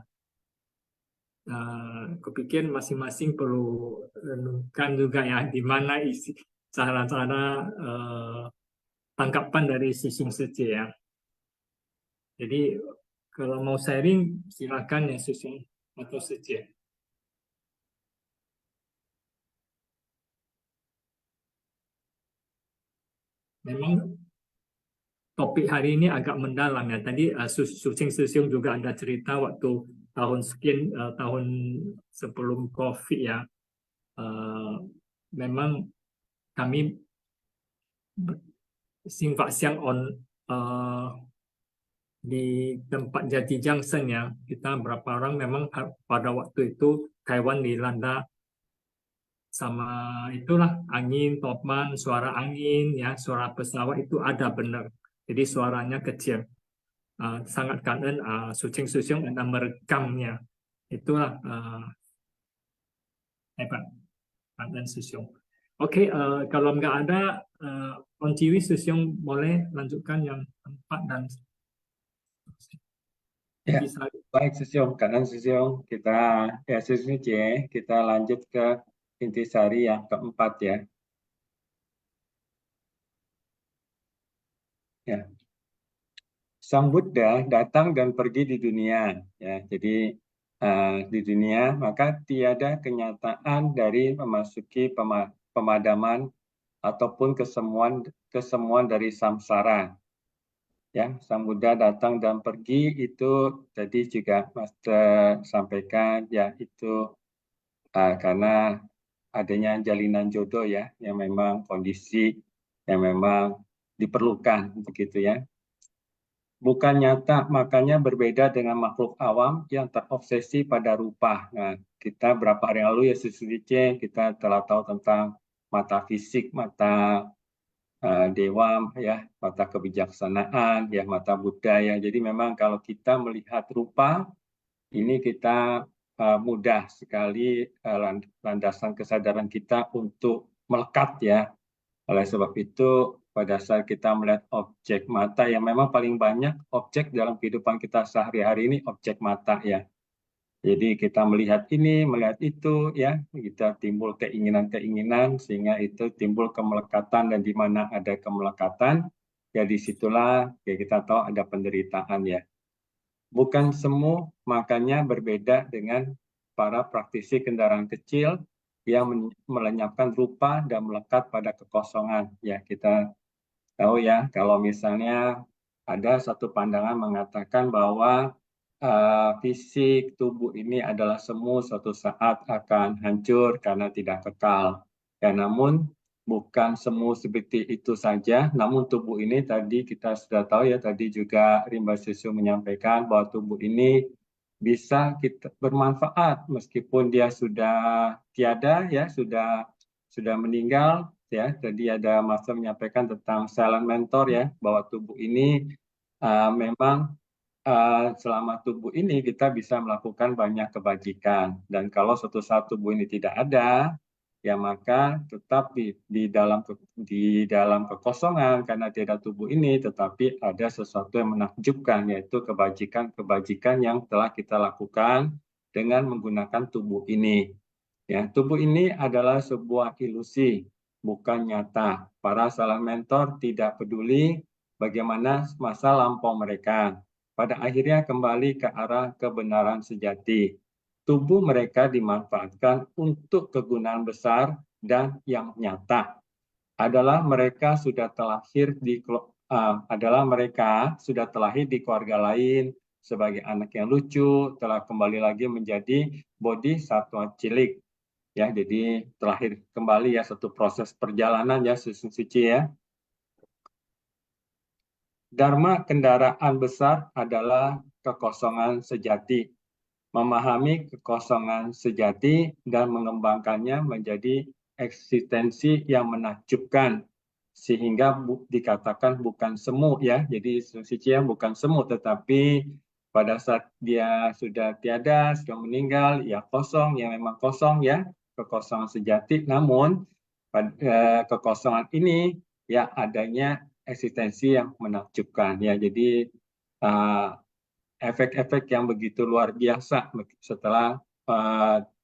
Speaker 2: Kupikir masing-masing perlu renungkan juga ya, di mana isi cara-cara tangkapan dari Sisung Sece ya. Jadi kalau mau sharing silakan ya Sisung atau Sece. Memang topik hari ini agak mendalam ya. Tadi Sisung juga ada cerita waktu tahun sekian, tahun sebelum COVID ya. Memang kami Simpak Siang di tempat Jati Junction ya, kita berapa orang memang pada waktu itu Taiwan dilanda sama itulah angin, topan, suara angin ya, suara pesawat itu ada benar. jadi suaranya kecil. Sangat kangen Suching Susyong dan merekamnya. Itulah hebat kangen Susyong. Oke, kalau nggak ada On Ciwi, Susyong boleh lanjutkan yang 4 dan
Speaker 4: Ya,
Speaker 2: bisa.
Speaker 4: baik Susyong, kanan Susyong. Kita ya Susyong C, kita lanjut ke intisari yang keempat ya. Ya. Sang Buddha datang dan pergi di dunia, ya. Jadi di dunia maka tiada kenyataan dari memasuki pemadaman ataupun kesemuan dari samsara. Ya, Sang Buddha datang dan pergi itu tadi juga Master sampaikan ya itu karena adanya jalinan jodoh ya yang memang kondisi yang memang diperlukan begitu ya. Bukan nyata, makanya berbeda dengan makhluk awam yang terobsesi pada rupa. Nah, kita berapa hari lalu ya Susudice, kita telah tahu tentang mata fisik, mata dewa, ya, mata kebijaksanaan, ya, mata budaya. Jadi memang kalau kita melihat rupa, ini kita mudah sekali landasan kesadaran kita untuk melekat ya. Oleh sebab itu, pada saat kita melihat objek mata yang memang paling banyak objek dalam kehidupan kita sehari-hari ini objek mata ya. Jadi kita melihat ini, melihat itu ya, kita timbul keinginan-keinginan sehingga itu timbul kemelekatan dan di mana ada kemelekatan ya disitulah ya kita tahu ada penderitaan ya. Bukan semu, makanya berbeda dengan para praktisi kendaraan kecil yang melenyapkan rupa dan melekat pada kekosongan. Ya, kita tahu ya, kalau misalnya ada satu pandangan mengatakan bahwa fisik tubuh ini adalah semu suatu saat akan hancur karena tidak kekal. Ya, namun bukan semu seperti itu saja, namun tubuh ini tadi kita sudah tahu ya, tadi juga Rimba Susu menyampaikan bahwa tubuh ini bisa kita bermanfaat meskipun dia sudah tiada ya, sudah meninggal ya. Jadi ada Master menyampaikan tentang silent mentor ya, bahwa tubuh ini memang selama tubuh ini kita bisa melakukan banyak kebajikan dan kalau suatu saat tubuh ini tidak ada ya maka tetap di dalam kekosongan karena tidak tubuh ini tetapi ada sesuatu yang menakjubkan yaitu kebajikan yang telah kita lakukan dengan menggunakan tubuh ini. Ya, tubuh ini adalah sebuah ilusi, bukan nyata. Para silent mentor tidak peduli bagaimana masa lampau mereka. Pada akhirnya kembali ke arah kebenaran sejati. Tubuh mereka dimanfaatkan untuk kegunaan besar dan yang nyata. Mereka sudah terlahir di keluarga lain sebagai anak yang lucu, telah kembali lagi menjadi bodhisatwa cilik. Ya, jadi terlahir kembali ya satu proses perjalanan ya suci ya. Dharma kendaraan besar adalah kekosongan sejati. Memahami kekosongan sejati dan mengembangkannya menjadi eksistensi yang menakjubkan sehingga dikatakan bukan semu ya. Jadi suci ya bukan semu tetapi pada saat dia sudah tiada, sudah meninggal, ya kosong, ya memang kosong ya, kekosongan sejati. Namun kekosongan ini ya adanya eksistensi yang menakjubkan ya. Jadi efek-efek yang begitu luar biasa setelah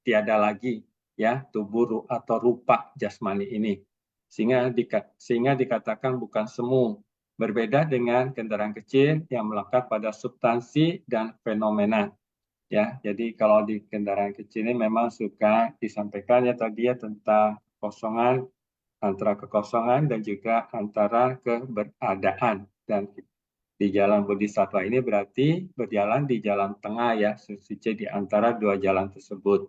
Speaker 4: tiada lagi ya tubuh atau rupa jasmani ini sehingga dikatakan bukan semu, berbeda dengan kendaraan kecil yang melekat pada substansi dan fenomena ya. Jadi kalau di kendaraan kecil ini memang suka disampaikan ya tadi ya tentang kekosongan, antara kekosongan dan juga antara keberadaan dan di jalan bodhisattva ini berarti berjalan di jalan tengah ya, suci di antara dua jalan tersebut.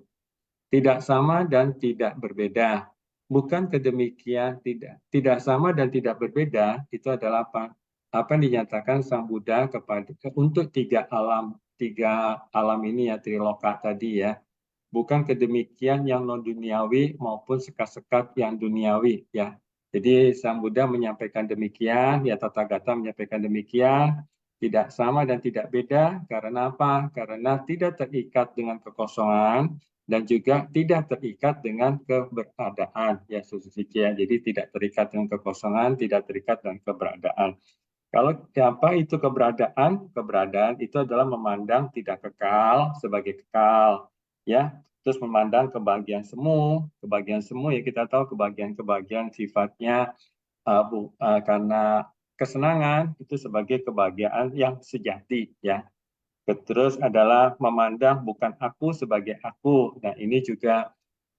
Speaker 4: Tidak sama dan tidak berbeda. Bukan kedemikian, tidak sama dan tidak berbeda, itu adalah apa? Apa yang dinyatakan Sang Buddha untuk tiga alam ini ya, triloka tadi ya. Bukan kedemikian yang non duniawi maupun sekat-sekat yang duniawi ya. Jadi Sang Buddha menyampaikan demikian, ya Tathagata menyampaikan demikian, tidak sama dan tidak beda. Karena apa? Karena tidak terikat dengan kekosongan dan juga tidak terikat dengan keberadaan, ya Suci ya. Jadi tidak terikat dengan kekosongan, tidak terikat dengan keberadaan. Kalau apa itu keberadaan? Keberadaan itu adalah memandang tidak kekal sebagai kekal, ya. Terus memandang kebahagiaan semu ya kita tahu kebahagiaan sifatnya karena kesenangan itu sebagai kebahagiaan yang sejati, ya. Terus adalah memandang bukan aku sebagai aku. Nah ini juga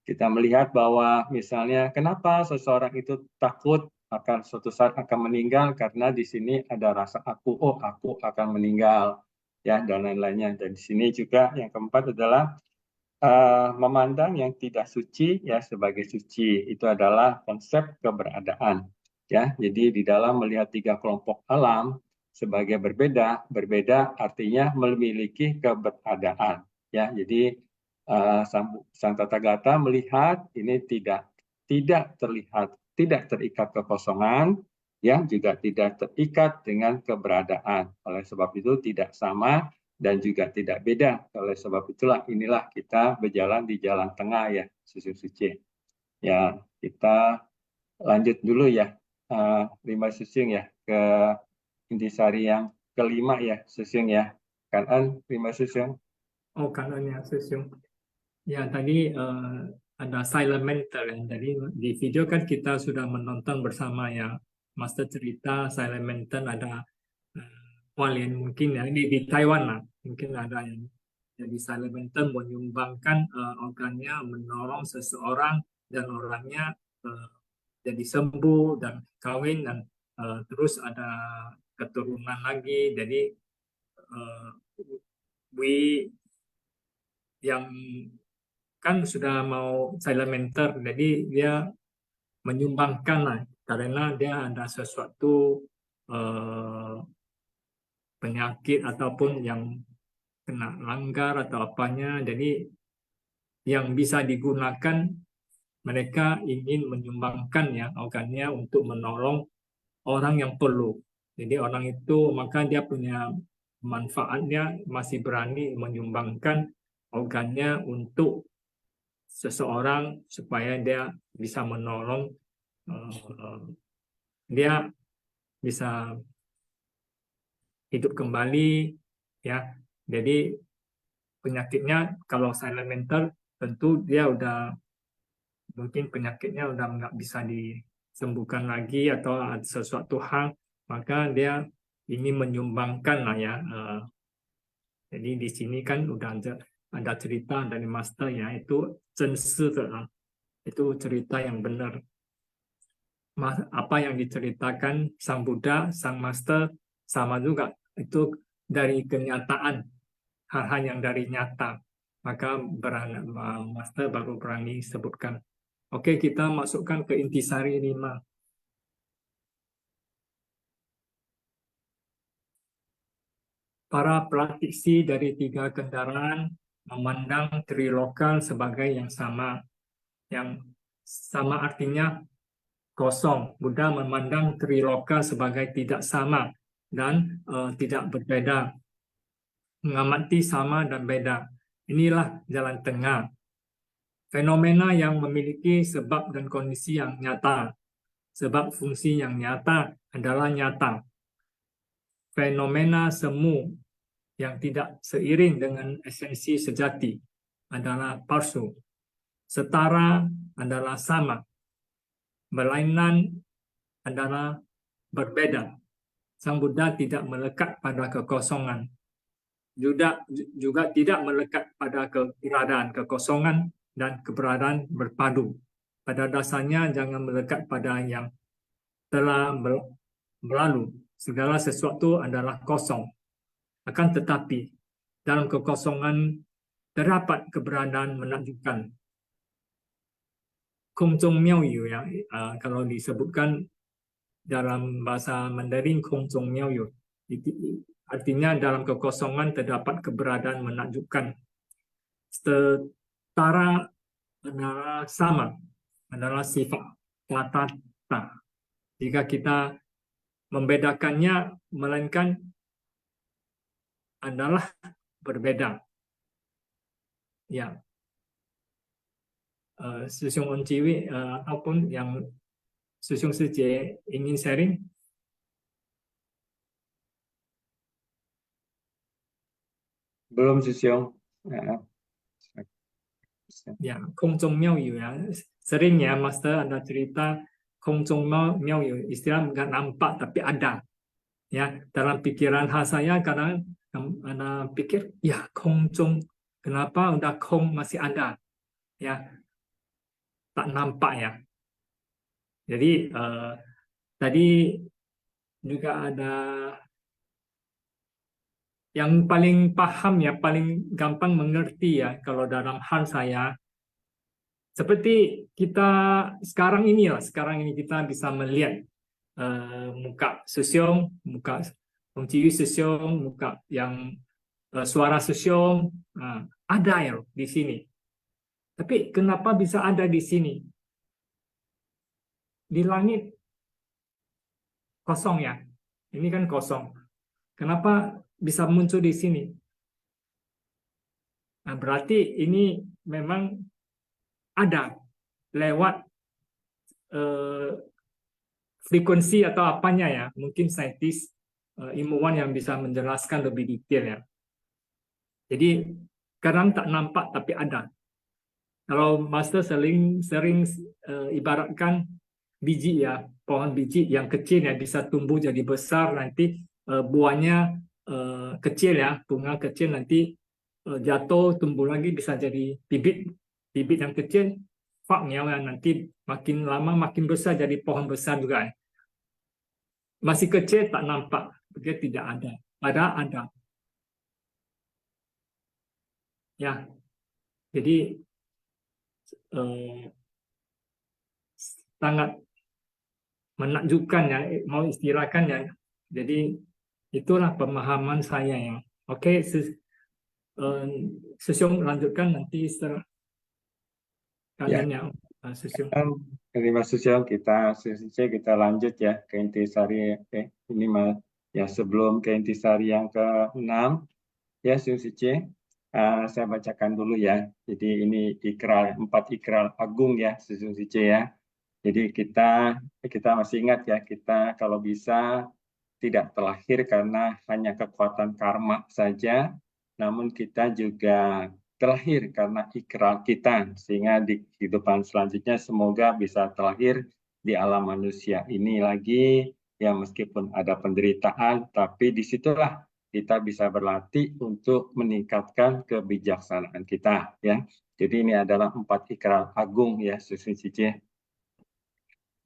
Speaker 4: kita melihat bahwa misalnya kenapa seseorang itu takut akan suatu saat akan meninggal karena di sini ada rasa aku, oh aku akan meninggal, ya dan lain-lainnya. Dan di sini juga yang keempat adalah memandang yang tidak suci ya sebagai suci. Itu adalah konsep keberadaan, ya. Jadi di dalam melihat tiga kelompok alam sebagai berbeda, berbeda artinya memiliki keberadaan, ya. Jadi Sang Tathagata melihat ini tidak terlihat, tidak terikat kekosongan, yang juga tidak terikat dengan keberadaan. Oleh sebab itu tidak sama dan juga tidak beda. Oleh sebab itulah inilah kita berjalan di jalan tengah, ya Suci. Ya kita lanjut dulu ya, Lima Susing ya ke intisari yang kelima ya Susing ya. Kan Lima Susing.
Speaker 2: Oh, kanannya Susyung. Ya, tadi ada silent mentor yang tadi di video kan kita sudah menonton bersama ya. Master cerita silent mentor ada Walian mungkin ya di Taiwan lah. Mungkin ada yang jadi silent mentor menyumbangkan organnya menolong seseorang dan orangnya jadi sembuh dan kawin dan terus ada keturunan lagi. Jadi yang kan sudah mau silent mentor, jadi dia menyumbangkan lah karena dia ada sesuatu penyakit ataupun yang kena langgar atau apanya, jadi yang bisa digunakan mereka ingin menyumbangkan ya organnya untuk menolong orang yang perlu. Jadi orang itu maka dia punya manfaatnya masih berani menyumbangkan organnya untuk seseorang supaya dia bisa menolong dia bisa hidup kembali ya. Jadi penyakitnya kalau silent mentor tentu dia udah mungkin penyakitnya udah nggak bisa disembuhkan lagi atau ada sesuatu hal, maka dia ingin menyumbangkan lah ya. Jadi di sini kan udah ada cerita dari master ya, itu itu cerita yang benar. Apa yang diceritakan Sang Buddha, Sang Master sama juga. Itu dari kenyataan, hal-hal yang dari nyata. Maka Master baru berani sebutkan. Oke, kita masukkan ke intisari 5. Para praktisi dari 3 kendaraan memandang trilokal sebagai yang sama. Yang sama artinya kosong. Buddha memandang trilokal sebagai tidak sama dan tidak berbeda. Mengamati sama dan beda. Inilah jalan tengah. Fenomena yang memiliki sebab dan kondisi yang nyata. Sebab fungsi yang nyata adalah nyata. Fenomena semu yang tidak seiring dengan esensi sejati adalah palsu. Setara adalah sama. Berlainan adalah berbeda. Sang Buddha tidak melekat pada kekosongan. Juga tidak melekat pada keberadaan kekosongan dan keberadaan berpadu. Pada dasarnya jangan melekat pada yang telah berlalu. Segala sesuatu adalah kosong. Akan tetapi dalam kekosongan terdapat keberadaan menakjubkan. Kongzong miao yu ya, kalau disebutkan dalam bahasa Mandarin Kongzong miao yu, artinya dalam kekosongan terdapat keberadaan menakjubkan. Setara adalah sama, adalah sifat tata. jika kita membedakannya, melainkan adalah berbeda. Ya, Susyung Onciwi ataupun yang Susyung Sije ingin sharing.
Speaker 4: Belum Susyung. Ya.
Speaker 2: Ya, Kongzong Miaoyu ya. Sering ya Master ada cerita Kongzong Miaoyu, istilah nggak nampak tapi ada. Ya, dalam pikiran saya kadang anak pikir, ya Kongzong, kenapa udah Kong masih ada? Ya, tak nampak ya. Jadi tadi juga ada yang paling paham ya, paling gampang mengerti ya kalau dalam hal saya. Seperti kita sekarang ini kita bisa melihat muka Susyong, muka Hong Ciwi Susyong, muka yang suara Susyong, ada ya di sini. Tapi kenapa bisa ada di sini? Di langit kosong ya, ini kan kosong. Kenapa bisa muncul di sini? Nah, berarti ini memang ada lewat frekuensi atau apanya ya, mungkin saintis ilmuwan yang bisa menjelaskan lebih detail ya. Jadi kadang tak nampak tapi ada. Kalau Master sering ibaratkan biji ya, pohon biji yang kecil ya bisa tumbuh jadi besar, nanti buahnya kecil ya, bunga kecil nanti jatuh tumbuh lagi bisa jadi bibit yang kecil, faknya nanti makin lama makin besar jadi pohon besar juga ya. Masih kecil tak nampak, dia tidak ada. Padahal ada. Ya, jadi sangat menakjubkan ya, mau istilahkan ya. Jadi itulah pemahaman saya ya. Oke, Susyong lanjutkan nanti setelah kalian ya, Susyong.
Speaker 4: Terima Susyong, kita lanjut ya ke intisari ini ya sebelum ke intisari yang ke-6 ya Susyong. Saya bacakan dulu ya. Jadi ini 4 ikrar agung ya Susyong ya. Jadi kita masih ingat ya, kita kalau bisa tidak terlahir karena hanya kekuatan karma saja, namun kita juga terlahir karena ikrar kita, sehingga di kehidupan selanjutnya semoga bisa terlahir di alam manusia ini lagi, ya meskipun ada penderitaan, tapi disitulah kita bisa berlatih untuk meningkatkan kebijaksanaan kita, ya. Jadi ini adalah 4 ikrar agung ya, Susun Cici.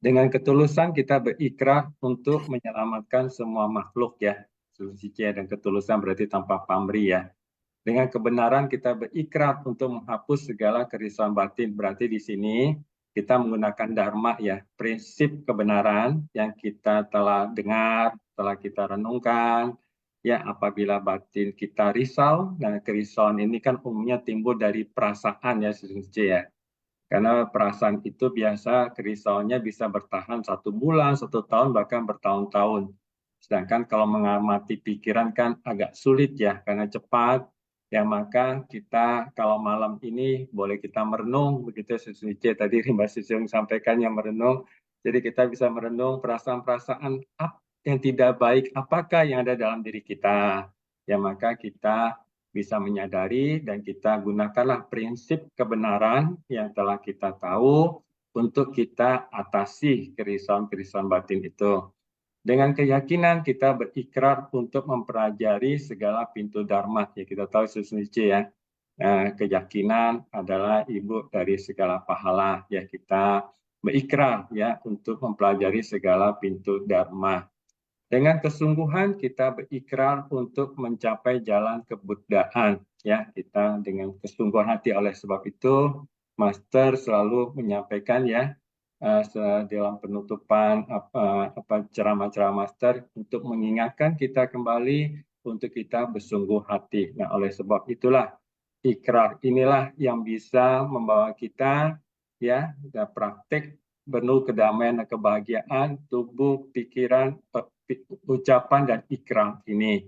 Speaker 4: Dengan ketulusan kita berikrar untuk menyelamatkan semua makhluk ya. Suci dan ketulusan berarti tanpa pamrih ya. Dengan kebenaran kita berikrar untuk menghapus segala kerisauan batin. Berarti di sini kita menggunakan dharma ya, prinsip kebenaran yang kita telah dengar, telah kita renungkan. Ya, apabila batin kita risau, dan kerisauan ini kan umumnya timbul dari perasaan ya, Suci ya. Karena perasaan itu biasa kerisauannya bisa bertahan 1 bulan, 1 tahun, bahkan bertahun-tahun. Sedangkan kalau mengamati pikiran kan agak sulit ya, karena cepat. Ya maka kita kalau malam ini boleh kita merenung, begitu Suci tadi Mbak Susi sampaikan yang merenung. Jadi kita bisa merenung perasaan-perasaan yang tidak baik, apakah yang ada dalam diri kita. Ya maka kita bisa menyadari dan kita gunakanlah prinsip kebenaran yang telah kita tahu untuk kita atasi kerisauan-kerisauan batin itu. Dengan keyakinan kita berikrar untuk mempelajari segala pintu dharma. Ya, kita tahu Suci ya. Keyakinan adalah ibu dari segala pahala. Ya, kita berikrar ya untuk mempelajari segala pintu dharma. Dengan kesungguhan kita berikrar untuk mencapai jalan kebuddhaan ya, kita dengan kesungguhan hati. Oleh sebab itu Master selalu menyampaikan ya dalam penutupan ceramah-ceramah Master untuk mengingatkan kita kembali untuk kita bersungguh hati. Nah, oleh sebab itulah ikrar inilah yang bisa membawa kita ya praktek penuh kedamaian dan kebahagiaan tubuh, pikiran, ucapan dan ikrar ini.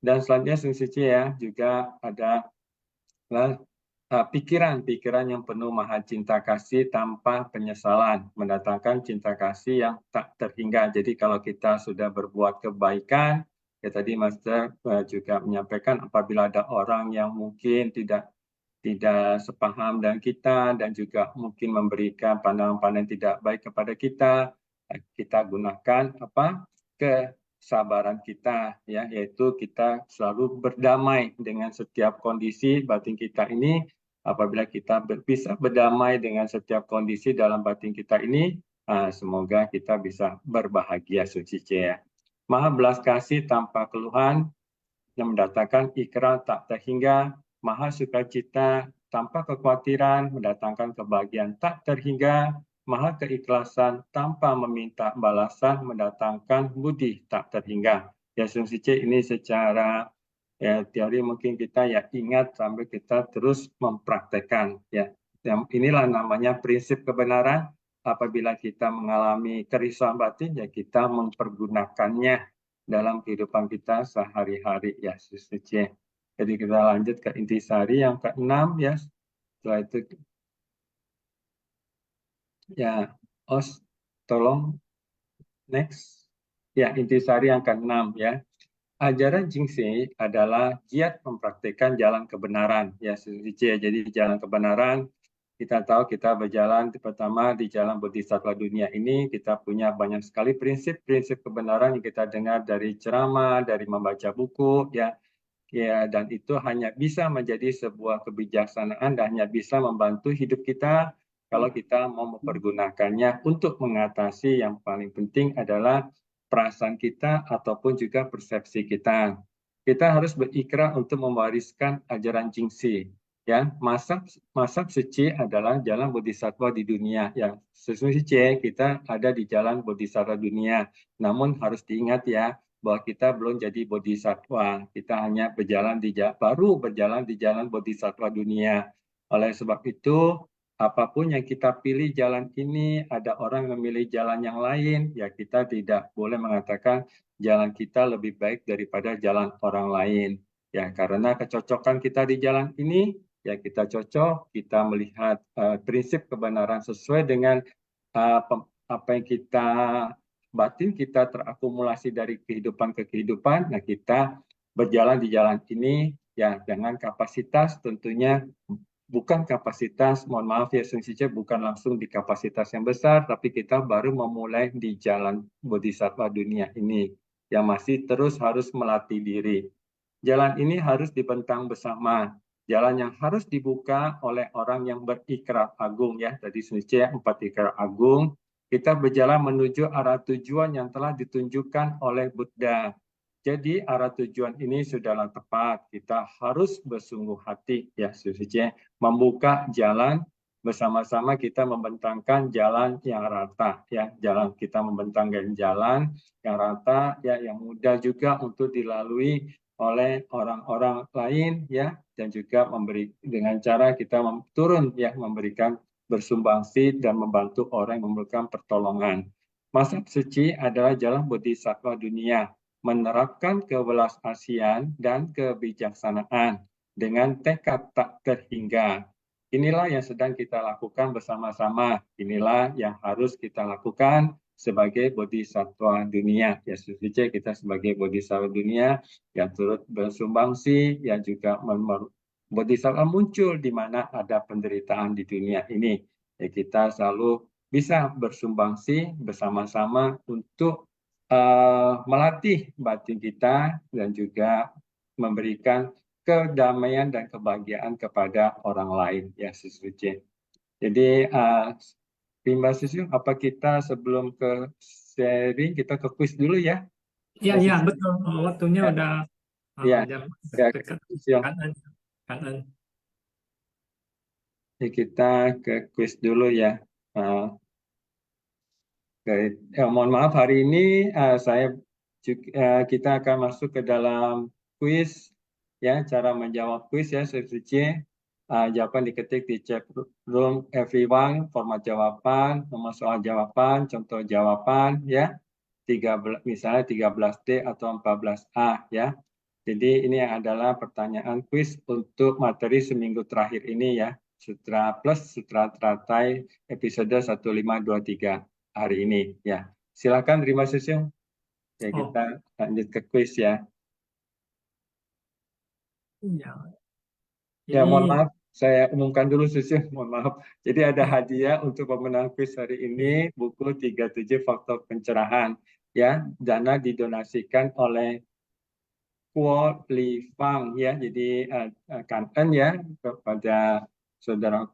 Speaker 4: Dan selanjutnya Suci ya juga ada pikiran yang penuh maha cinta kasih tanpa penyesalan, mendatangkan cinta kasih yang tak terhingga. Jadi kalau kita sudah berbuat kebaikan, ya tadi Master juga menyampaikan apabila ada orang yang mungkin tidak sepaham dengan kita dan juga mungkin memberikan pandangan-pandangan tidak baik kepada kita gunakan kesabaran kita ya, yaitu kita selalu berdamai dengan setiap kondisi batin kita ini. Apabila kita bisa berdamai dengan setiap kondisi dalam batin kita ini, semoga kita bisa berbahagia Suci ya. Maha belas kasih tanpa keluhan yang mendatangkan ikrar tak terhingga, maha sukacita tanpa kekhawatiran, mendatangkan kebahagiaan tak terhingga, maha keikhlasan tanpa meminta balasan, mendatangkan budi tak terhingga. Ya Suci ini secara teori mungkin kita ya ingat sampai kita terus mempraktekkan ya. Inilah namanya prinsip kebenaran. Apabila kita mengalami kerisauan batin ya kita mempergunakannya dalam kehidupan kita sehari-hari ya Suci. Jadi kita lanjut ke intisari yang ke-6 ya. Setelah itu ya tolong next. Ya intisari yang ke-6 ya. Ajaran Jingxi adalah giat mempraktikkan jalan kebenaran ya Suci. Jadi jalan kebenaran kita tahu kita berjalan pertama di jalan bodhisattva dunia ini kita punya banyak sekali prinsip-prinsip kebenaran yang kita dengar dari ceramah, dari membaca buku ya dan itu hanya bisa menjadi sebuah kebijaksanaan dan hanya bisa membantu hidup kita kalau kita mau mempergunakannya untuk mengatasi yang paling penting adalah perasaan kita ataupun juga persepsi kita. Kita harus berikrar untuk mewariskan ajaran Jingxi. Ya, masab suci adalah jalan bodhisattva di dunia. Yang sesungguhnya kita ada di jalan bodhisattva dunia. Namun harus diingat ya bahwa kita belum jadi bodhisattva. Kita hanya baru berjalan di jalan bodhisattva dunia. Oleh sebab itu, apapun yang kita pilih jalan ini, ada orang memilih jalan yang lain, ya kita tidak boleh mengatakan jalan kita lebih baik daripada jalan orang lain. Ya, karena kecocokan kita di jalan ini, ya kita cocok, kita melihat prinsip kebenaran sesuai dengan apa yang kita batin kita terakumulasi dari kehidupan ke kehidupan. Nah, kita berjalan di jalan ini ya dengan kapasitas tentunya bukan kapasitas, mohon maaf ya Suci, bukan langsung di kapasitas yang besar, tapi kita baru memulai di jalan bodhisattva dunia ini yang masih terus harus melatih diri. Jalan ini harus dibentang bersama. Jalan yang harus dibuka oleh orang yang berikrar agung ya. Tadi Suci 4 ikrar agung. Kita berjalan menuju arah tujuan yang telah ditunjukkan oleh Buddha. Jadi arah tujuan ini sudahlah tepat. Kita harus bersungguh hati ya Suci, membuka jalan bersama-sama kita membentangkan jalan yang rata ya. Jalan kita membentangkan jalan yang rata ya yang mudah juga untuk dilalui oleh orang-orang lain ya dan juga dengan cara kita turun ya memberikan bersumbangsi dan membantu orang yang memerlukan pertolongan. Masab suci adalah jalan bodhisattva dunia, menerapkan kewelas-asian dan kebijaksanaan dengan tekad tak terhingga. Inilah yang sedang kita lakukan bersama-sama. Inilah yang harus kita lakukan sebagai bodhisattva dunia. Ya Suci kita sebagai bodhisattva dunia yang turut bersumbangsi, yang juga bodhisattva muncul di mana ada penderitaan di dunia ini. Ya, kita selalu bisa bersumbangsi bersama-sama untuk melatih batin kita dan juga memberikan kedamaian dan kebahagiaan kepada orang lain ya Suci. Jadi Mbak Susu, apa kita sebelum ke sharing kita ke quiz dulu ya?
Speaker 2: Iya betul. Waktunya udah
Speaker 4: jam dekat. Jadi kita ke quiz dulu ya. Mohon maaf hari ini kita akan masuk ke dalam quiz ya, cara menjawab quiz ya Suci. jawaban diketik di chat room everyone, format jawaban, nomor soal jawaban, contoh jawaban, ya. 13, misalnya 13D atau 14A, ya. Jadi ini adalah pertanyaan kuis untuk materi seminggu terakhir ini, ya. Sutra plus Sutra Teratai episode 1523 hari ini, ya. Silakan terima kasih. Ya, kita lanjut ke kuis, ya.
Speaker 2: Ya,
Speaker 4: Ya, mohon
Speaker 2: ini
Speaker 4: maaf, saya umumkan dulu Susi, mohon maaf. Jadi ada hadiah untuk pemenang kuis hari ini, buku 37 Faktor Pencerahan. Ya, dana didonasikan oleh Kuo Li Fang, ya. Jadi kangen ya kepada saudara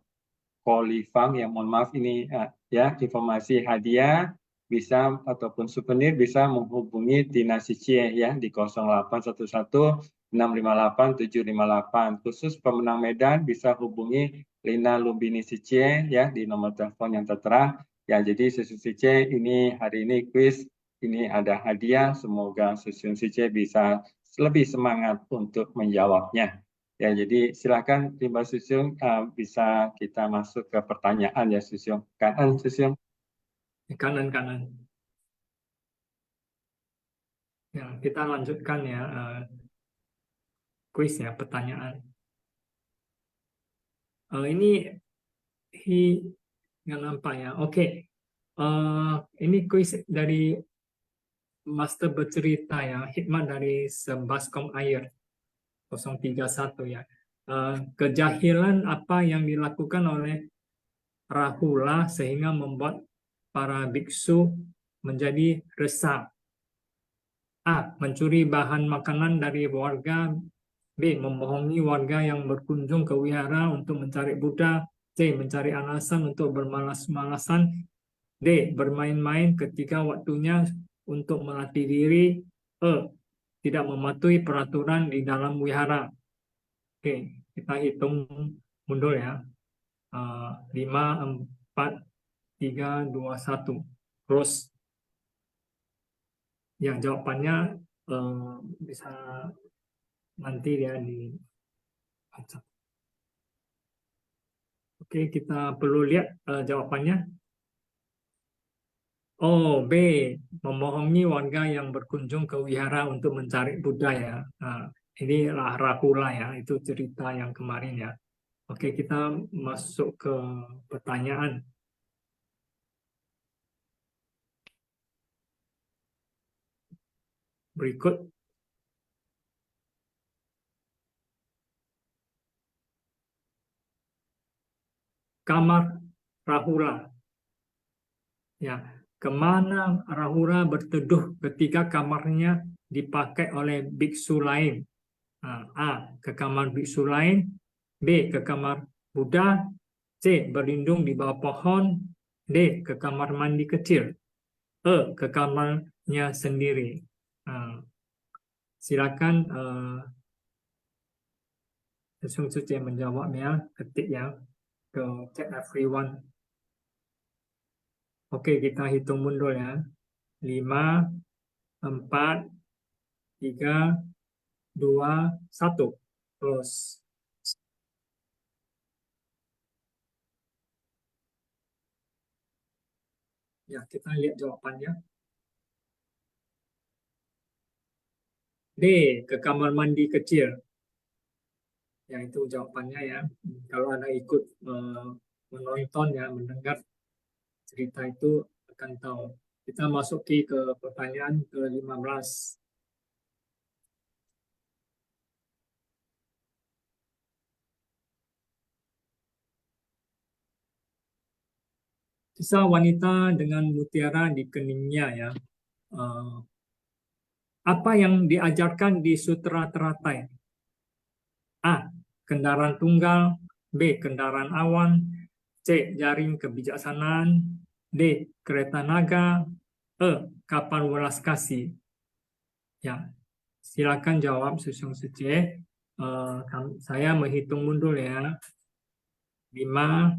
Speaker 4: Kuo Li Fang, ya mohon maaf ini ya informasi hadiah bisa ataupun souvenir bisa menghubungi Tina Sicie ya di 0811 658 758. Khusus pemenang Medan bisa hubungi Lina Lumbini Sicie ya di nomor telepon yang tertera. Ya, jadi Susun Sicie ini hari ini kuis ini ada hadiah. Semoga Susun Sicie bisa lebih semangat untuk menjawabnya. Ya, jadi silakan Mbak Susyung bisa kita masuk ke pertanyaan ya Susyung. Kanan Susyung.
Speaker 2: kanan. Ya, kita lanjutkan ya kuis ya, pertanyaan. Ini nggak nampak ya. Oke. Ini kuis dari Master Bercerita ya, hikmat dari Sebaskom Air 031 ya. Kejahilan apa yang dilakukan oleh Rahula sehingga membuat para biksu menjadi resah. A. Mencuri bahan makanan dari warga. B. Membohongi warga yang berkunjung ke wihara untuk mencari Buddha. C. Mencari alasan untuk bermalas-malasan. D. Bermain-main ketika waktunya untuk melatih diri. E. Tidak mematuhi peraturan di dalam wihara. Oke, kita hitung mundur ya. 5, 4, 3, 2, 1. Terus yang jawabannya bisa nanti ya di baca. Oke, kita perlu lihat jawabannya. Oh, B. Membohongi warga yang berkunjung ke wihara untuk mencari Buddha ya. Ini Rahula ya, itu cerita yang kemarin ya. Oke, kita masuk ke pertanyaan. Berikut. Kamar Rahula. Ya, kemana Rahula berteduh ketika kamarnya dipakai oleh biksu lain? A. Ke kamar biksu lain. B. Ke kamar Buddha. C. Berlindung di bawah pohon. D. Ke kamar mandi kecil. E. Ke kamarnya sendiri. Silakan Sung Suci menjawabnya, ketik ya ke chat everyone. Oke, kita hitung mundur ya. 5, 4, 3, 2, 1. Terus. Ya, kita lihat jawabannya. D. Ke kamar mandi kecil. Ya, itu jawabannya ya. Kalau Anda ikut menonton ya, mendengar cerita itu akan tahu. Kita masuki ke pertanyaan ke-15. Kisah wanita dengan mutiara di keningnya ya. Apa yang diajarkan di Sutra Teratai? A. Kendaraan tunggal. B. Kendaraan awan. C. Jaring kebijaksanaan. D. Kereta naga. E. Kapal welas kasih. Ya, silakan jawab Susung Suci. Saya menghitung mundur ya. 5,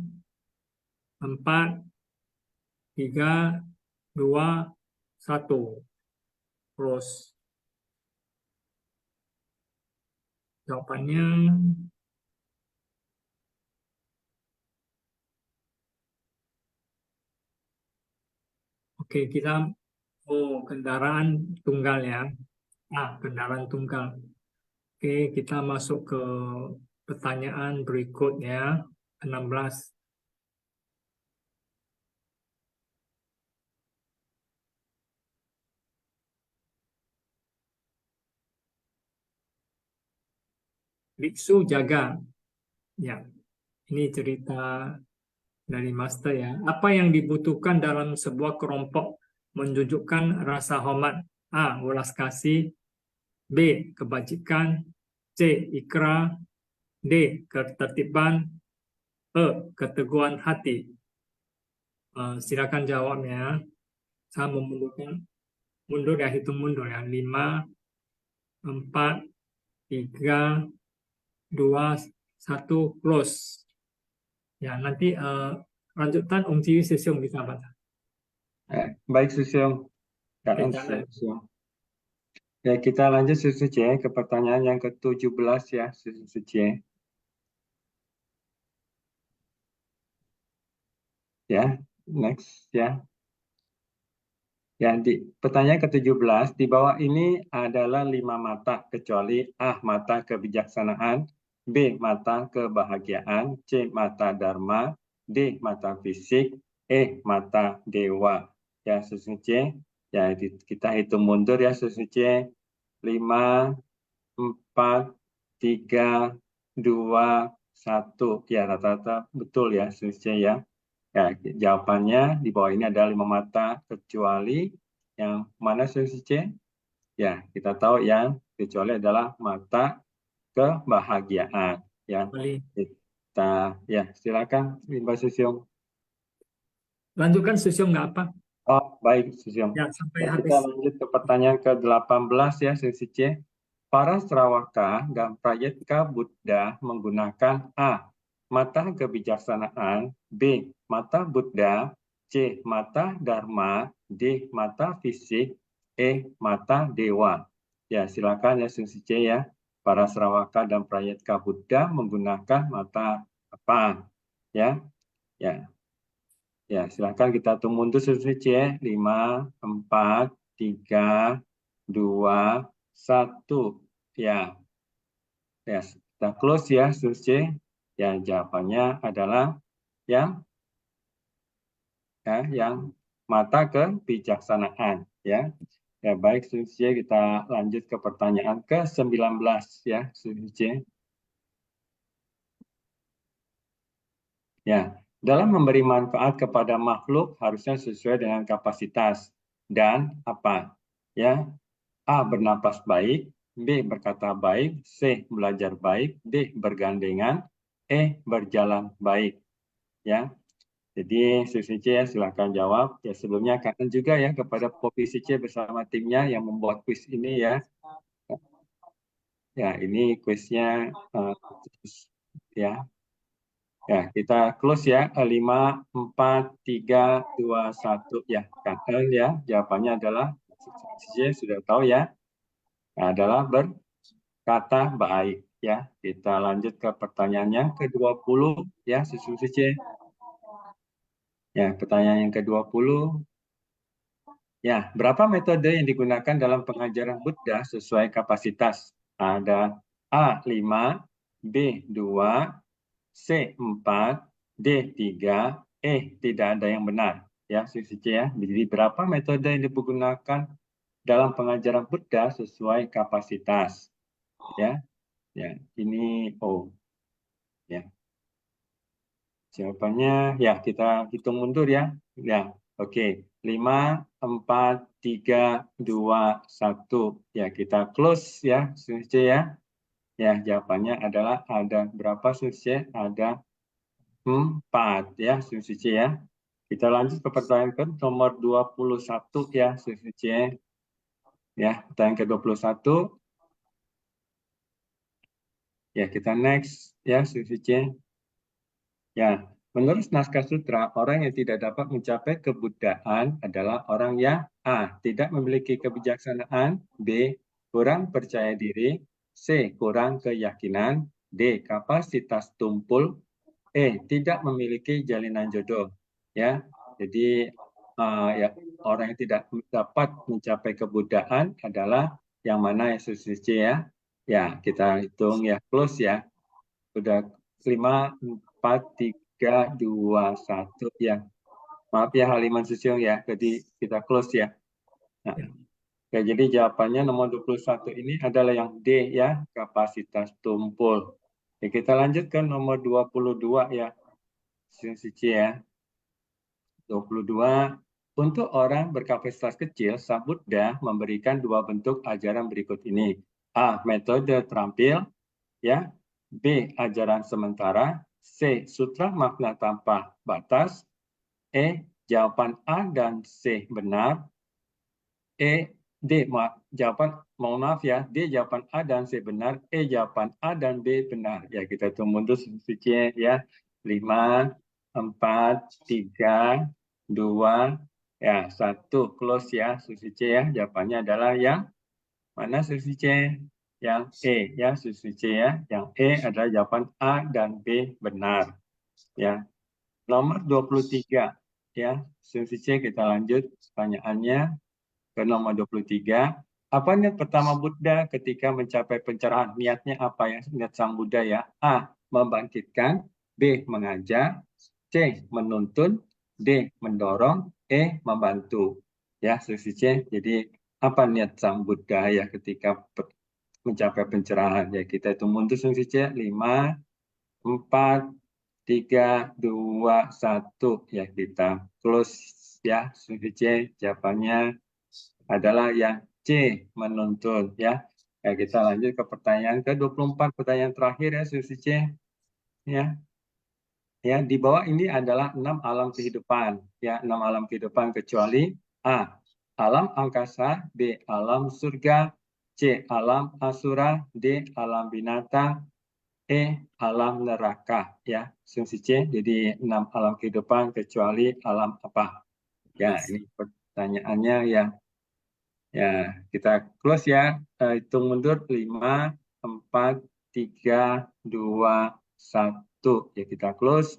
Speaker 2: 4, 3, 2, 1. Terus jawabannya Oke, kita kendaraan tunggal ya. Kendaraan tunggal. Oke, kita masuk ke pertanyaan berikutnya, 16. Biksu jaga. Ya, ini cerita dari Master ya. Apa yang dibutuhkan dalam sebuah kelompok menunjukkan rasa hormat? A. Welas kasih. B. Kebajikan. C. Ikrar. D. Ketertiban. E. Keteguhan hati. Silakan jawabnya. Saya memundurkan. Mundur ya, hitung mundur ya. 5, 4, 3, 2, 1, close. Ya, nanti lanjutan Om Ciwi Sesiong bisa baca.
Speaker 4: Baik, Susyong.
Speaker 2: Oke, jangan.
Speaker 4: Ya, kita lanjut Suci ke pertanyaan yang ke-17 ya, Suci. Ya, next ya. Ya, di pertanyaan ke-17, di bawah ini adalah 5 mata, kecuali A. Mata kebijaksanaan, B. Mata kebahagiaan, C. Mata dharma, D. Mata fisik, E. Mata dewa. Ya, Suci. Ya, kita hitung mundur ya, Suci. 5, 4, 3, 2, 1. Ya, rata-rata betul ya, Suci ya. Ya, jawabannya di bawah ini ada 5 mata, kecuali yang mana solusi C? Ya, kita tahu yang kecuali adalah mata kebahagiaan. Ya, ya silakan Mbak Susyong.
Speaker 2: Lanjutkan Sesiong nggak apa?
Speaker 4: Oh, baik Susyong.
Speaker 2: Ya, sampai
Speaker 4: Ya,
Speaker 2: habis.
Speaker 4: kita lanjut ke pertanyaan ke-18 ya, solusi C. Para Sravaka dan Prayetka Buddha menggunakan A. Mata kebijaksanaan, B. Mata Buddha, C. Mata Dharma, D. Mata fisik, E. Mata dewa. Ya, silakan ya solusi C ya. Para Sravaka dan Prayetka Buddha menggunakan mata apa? Ya, ya. Ya, silakan kita tunggu mundur solusi C. 5, 4, 3, 2, 1. Ya, ya, kita close ya solusi. Ya, jawabannya adalah yang mata kebijaksanaan ya. Ya, baik Suci, kita lanjut ke pertanyaan ke-19 ya, Suci. Ya, dalam memberi manfaat kepada makhluk harusnya sesuai dengan kapasitas dan apa? Ya, A. Bernapas baik, B. Berkata baik, C. Belajar baik, D. Bergandengan, E. Berjalan baik. Ya, jadi Susi C ya, silakan jawab. Ya, sebelumnya kangen juga ya kepada Popi C bersama timnya yang membuat kuis ini ya. Ya, ini kuisnya ya. Ya, kita close ya. 5, 4, 3, 2, 1 ya. Kangen ya. Jawabannya adalah Susi C sudah tahu ya. Adalah berkata baik ya. Kita lanjut ke pertanyaannya ke-20 ya, Susi C. Ya, pertanyaan yang ke-20. Ya, berapa metode yang digunakan dalam pengajaran Buddha sesuai kapasitas? Ada A. 5, B. 2, C. 4, D. 3, E. Tidak ada yang benar. Ya, C ya. Jadi berapa metode yang digunakan dalam pengajaran Buddha sesuai kapasitas? Ya, ya. Ini O. Ya. Jawabannya ya kita hitung mundur ya. Ya, oke. 5, 4, 3, 2, 1. Ya, kita close ya, Suci ya. Ya, jawabannya adalah ada berapa Suci? Ada 4 ya, Suci ya. Kita lanjut ke pertanyaan ke nomor 21 ya, Suci. Ya, pertanyaan ke-21. Ya, kita next ya, Suci. Ya, menurut naskah sutra, orang yang tidak dapat mencapai kebuddhaan adalah orang yang A. Tidak memiliki kebijaksanaan, B. Kurang percaya diri, C. Kurang keyakinan, D. Kapasitas tumpul, E. Tidak memiliki jalinan jodoh. Ya, jadi ya orang yang tidak dapat mencapai kebuddhaan adalah yang mana ya Susi C ya? Ya, kita hitung ya, close ya. Sudah 5, 4, 3, 2, 1 ya. Maaf ya Haliman Susiung ya, jadi kita close ya. Nah, ya, jadi jawabannya nomor 21 ini adalah yang D ya, kapasitas tumpul. Ya, kita lanjut ke nomor 22 ya, Susi C ya. 22. Untuk orang berkapasitas kecil, Sang Buddha memberikan dua bentuk ajaran berikut ini. A. Metode terampil. Ya. B. Ajaran sementara. C. Sutra makna tanpa batas. E. Jawaban A dan C benar. Mohon maaf ya. D. Jawaban A dan C benar. E. Jawaban A dan B benar. Ya, kita tunggu mundur sedikit ya. 5, 4, 3, 2, ya 1 close ya Susi C ya. Jawabannya adalah yang mana Susi C? Yang E ya Susi C ya. Yang E adalah jawaban A dan B benar. Ya. Nomor 23 ya. Susi C kita lanjut pertanyaannya ke nomor 23. Apa niat pertama Buddha ketika mencapai pencerahan? Niatnya apa ya? Niat Sang Buddha ya. A. Membangkitkan. B. Mengajar. C. Menuntun. D. Mendorong. E. Membantu. Ya, Susi C. Jadi apa niat Sang Buddha ya ketika mencapai pencerahan? Ya, kita itu mundur Susi C. 5, 4, 3, 2, 1. Ya, kita close ya. Susi C. Jawabannya adalah yang C. Menuntun ya. Ya, kita lanjut ke pertanyaan ke-24, pertanyaan terakhir ya Susi C. Ya. Ya, di bawah ini adalah 6 alam kehidupan. Ya, 6 alam kehidupan kecuali A. Alam angkasa, B. Alam surga, C. Alam asura, D. Alam binatang, E. Alam neraka. Ya, Susi C. Jadi 6 alam kehidupan kecuali alam apa? Ya, ini pertanyaannya yang ya kita close ya. Hitung mundur 5, 4, 3, 2, 1. Ya, kita close.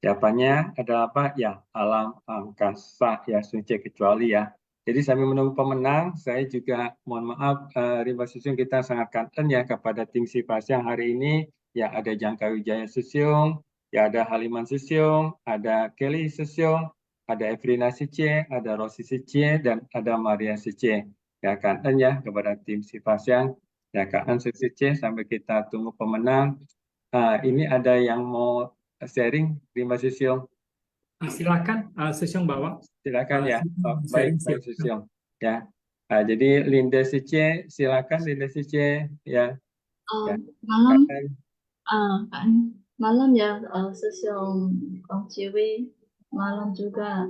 Speaker 4: Jawabannya adalah apa? Ya, alam angkasa ya, Suci kecuali ya. Jadi sambil menunggu pemenang, saya juga mohon maaf, Rimba Susiung kita sangat kangen ya kepada tim Sifas yang hari ini. Ya, ada Jangka Wijaya Susiung, ya ada Haliman Susiung, ada Kelly Susiung, ada Evrina Sicie, ada Rosi Sicie, dan ada Maria Sicie. Ya, kangen ya kepada tim Sifas yang ya kangen Sicie sampai kita tunggu pemenang. Ini ada yang mau sharing Rimba Susiung.
Speaker 2: Silakan Susiung bawa.
Speaker 4: Silakan ya.
Speaker 2: Silakan
Speaker 4: Baik,
Speaker 2: sharing,
Speaker 4: baik
Speaker 2: silakan.
Speaker 4: Susiung. Ya. Jadi Linda Sicie, silakan Linda Sicie. Ya. Ya.
Speaker 6: Malam,
Speaker 4: Silakan.
Speaker 6: malam ya, Susiung Kong Ciwi, malam juga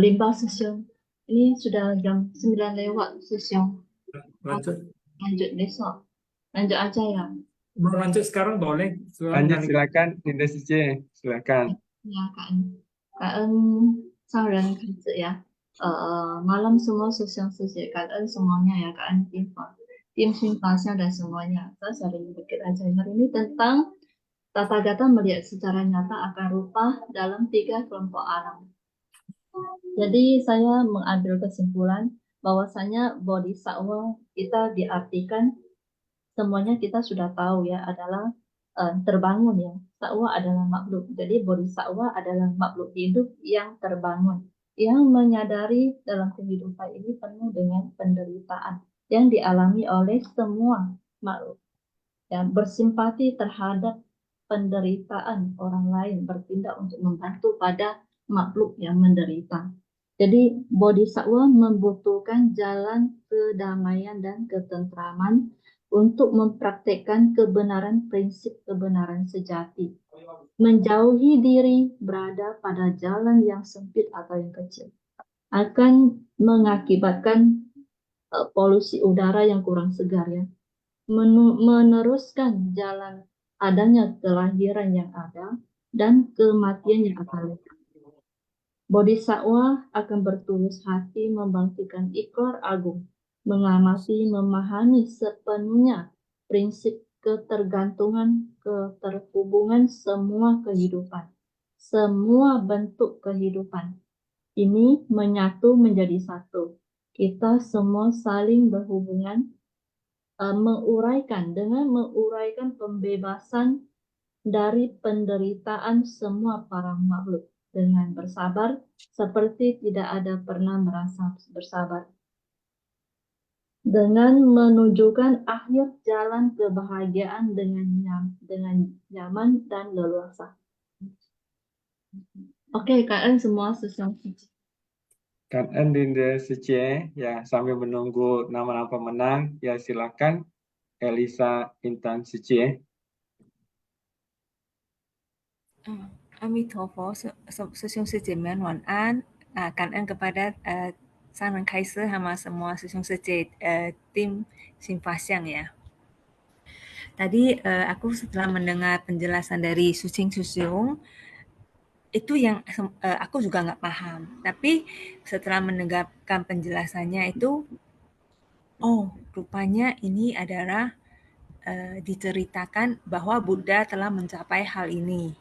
Speaker 6: Limba Susiung. Ini sudah jam 9 lewat Susiung.
Speaker 2: Lanjut.
Speaker 6: Lanjut besok. Lanjut aja ya.
Speaker 2: Mau lanjut sekarang boleh.
Speaker 4: Lanjut silakan Linda Sicie. Silakan.
Speaker 6: Ya, Kak En sang Ren Kazi ya. Malam semua Susiung Kak En semuanya ya, Kak En tim Shinfasya dan semuanya. Saya sering berpikir aja hari ini tentang Tathagata melihat secara nyata akan rupa dalam 3 kelompok alam. Jadi saya mengambil kesimpulan bahwasanya bodhisattva kita diartikan semuanya kita sudah tahu ya adalah terbangun ya. Sattva adalah makhluk. Jadi bodhisattva adalah makhluk hidup yang terbangun, yang menyadari dalam kehidupan ini penuh dengan penderitaan yang dialami oleh semua makhluk. Dan bersimpati terhadap penderitaan orang lain, bertindak untuk membantu pada makhluk yang menderita. Jadi bodhisattva membutuhkan jalan kedamaian dan ketentraman untuk mempraktekkan kebenaran prinsip kebenaran sejati. Menjauhi diri berada pada jalan yang sempit atau yang kecil akan mengakibatkan polusi udara yang kurang segar ya. Meneruskan jalan adanya kelahiran yang ada dan kematian yang akan datang. Bodhisattva akan bertulus hati membangkitkan ikrar agung, mengamati, memahami sepenuhnya prinsip ketergantungan, keterhubungan semua kehidupan, semua bentuk kehidupan, ini menyatu menjadi satu. Kita semua saling berhubungan, dengan menguraikan pembebasan dari penderitaan semua para makhluk dengan bersabar seperti tidak ada pernah merasa bersabar. Dengan menunjukkan akhir jalan kebahagiaan dengan nyaman dan leluasa. Oke, kalian semua sesuai.
Speaker 4: Kak En Dinda Suci, ya sambil menunggu nama-nama pemenang, ya silakan Elisa Intan Suci.
Speaker 7: 阿弥陀佛，师兄师姐们晚安。感恩kepada Sang Reng Kaiser sama semua 师兄师姐tim Simfasiang ya. Tadi aku setelah mendengar penjelasan dari Sucing Susyung, itu yang aku juga nggak paham. Tapi setelah mendengarkan penjelasannya itu, oh rupanya ini adalah diceritakan bahwa Buddha telah mencapai hal ini.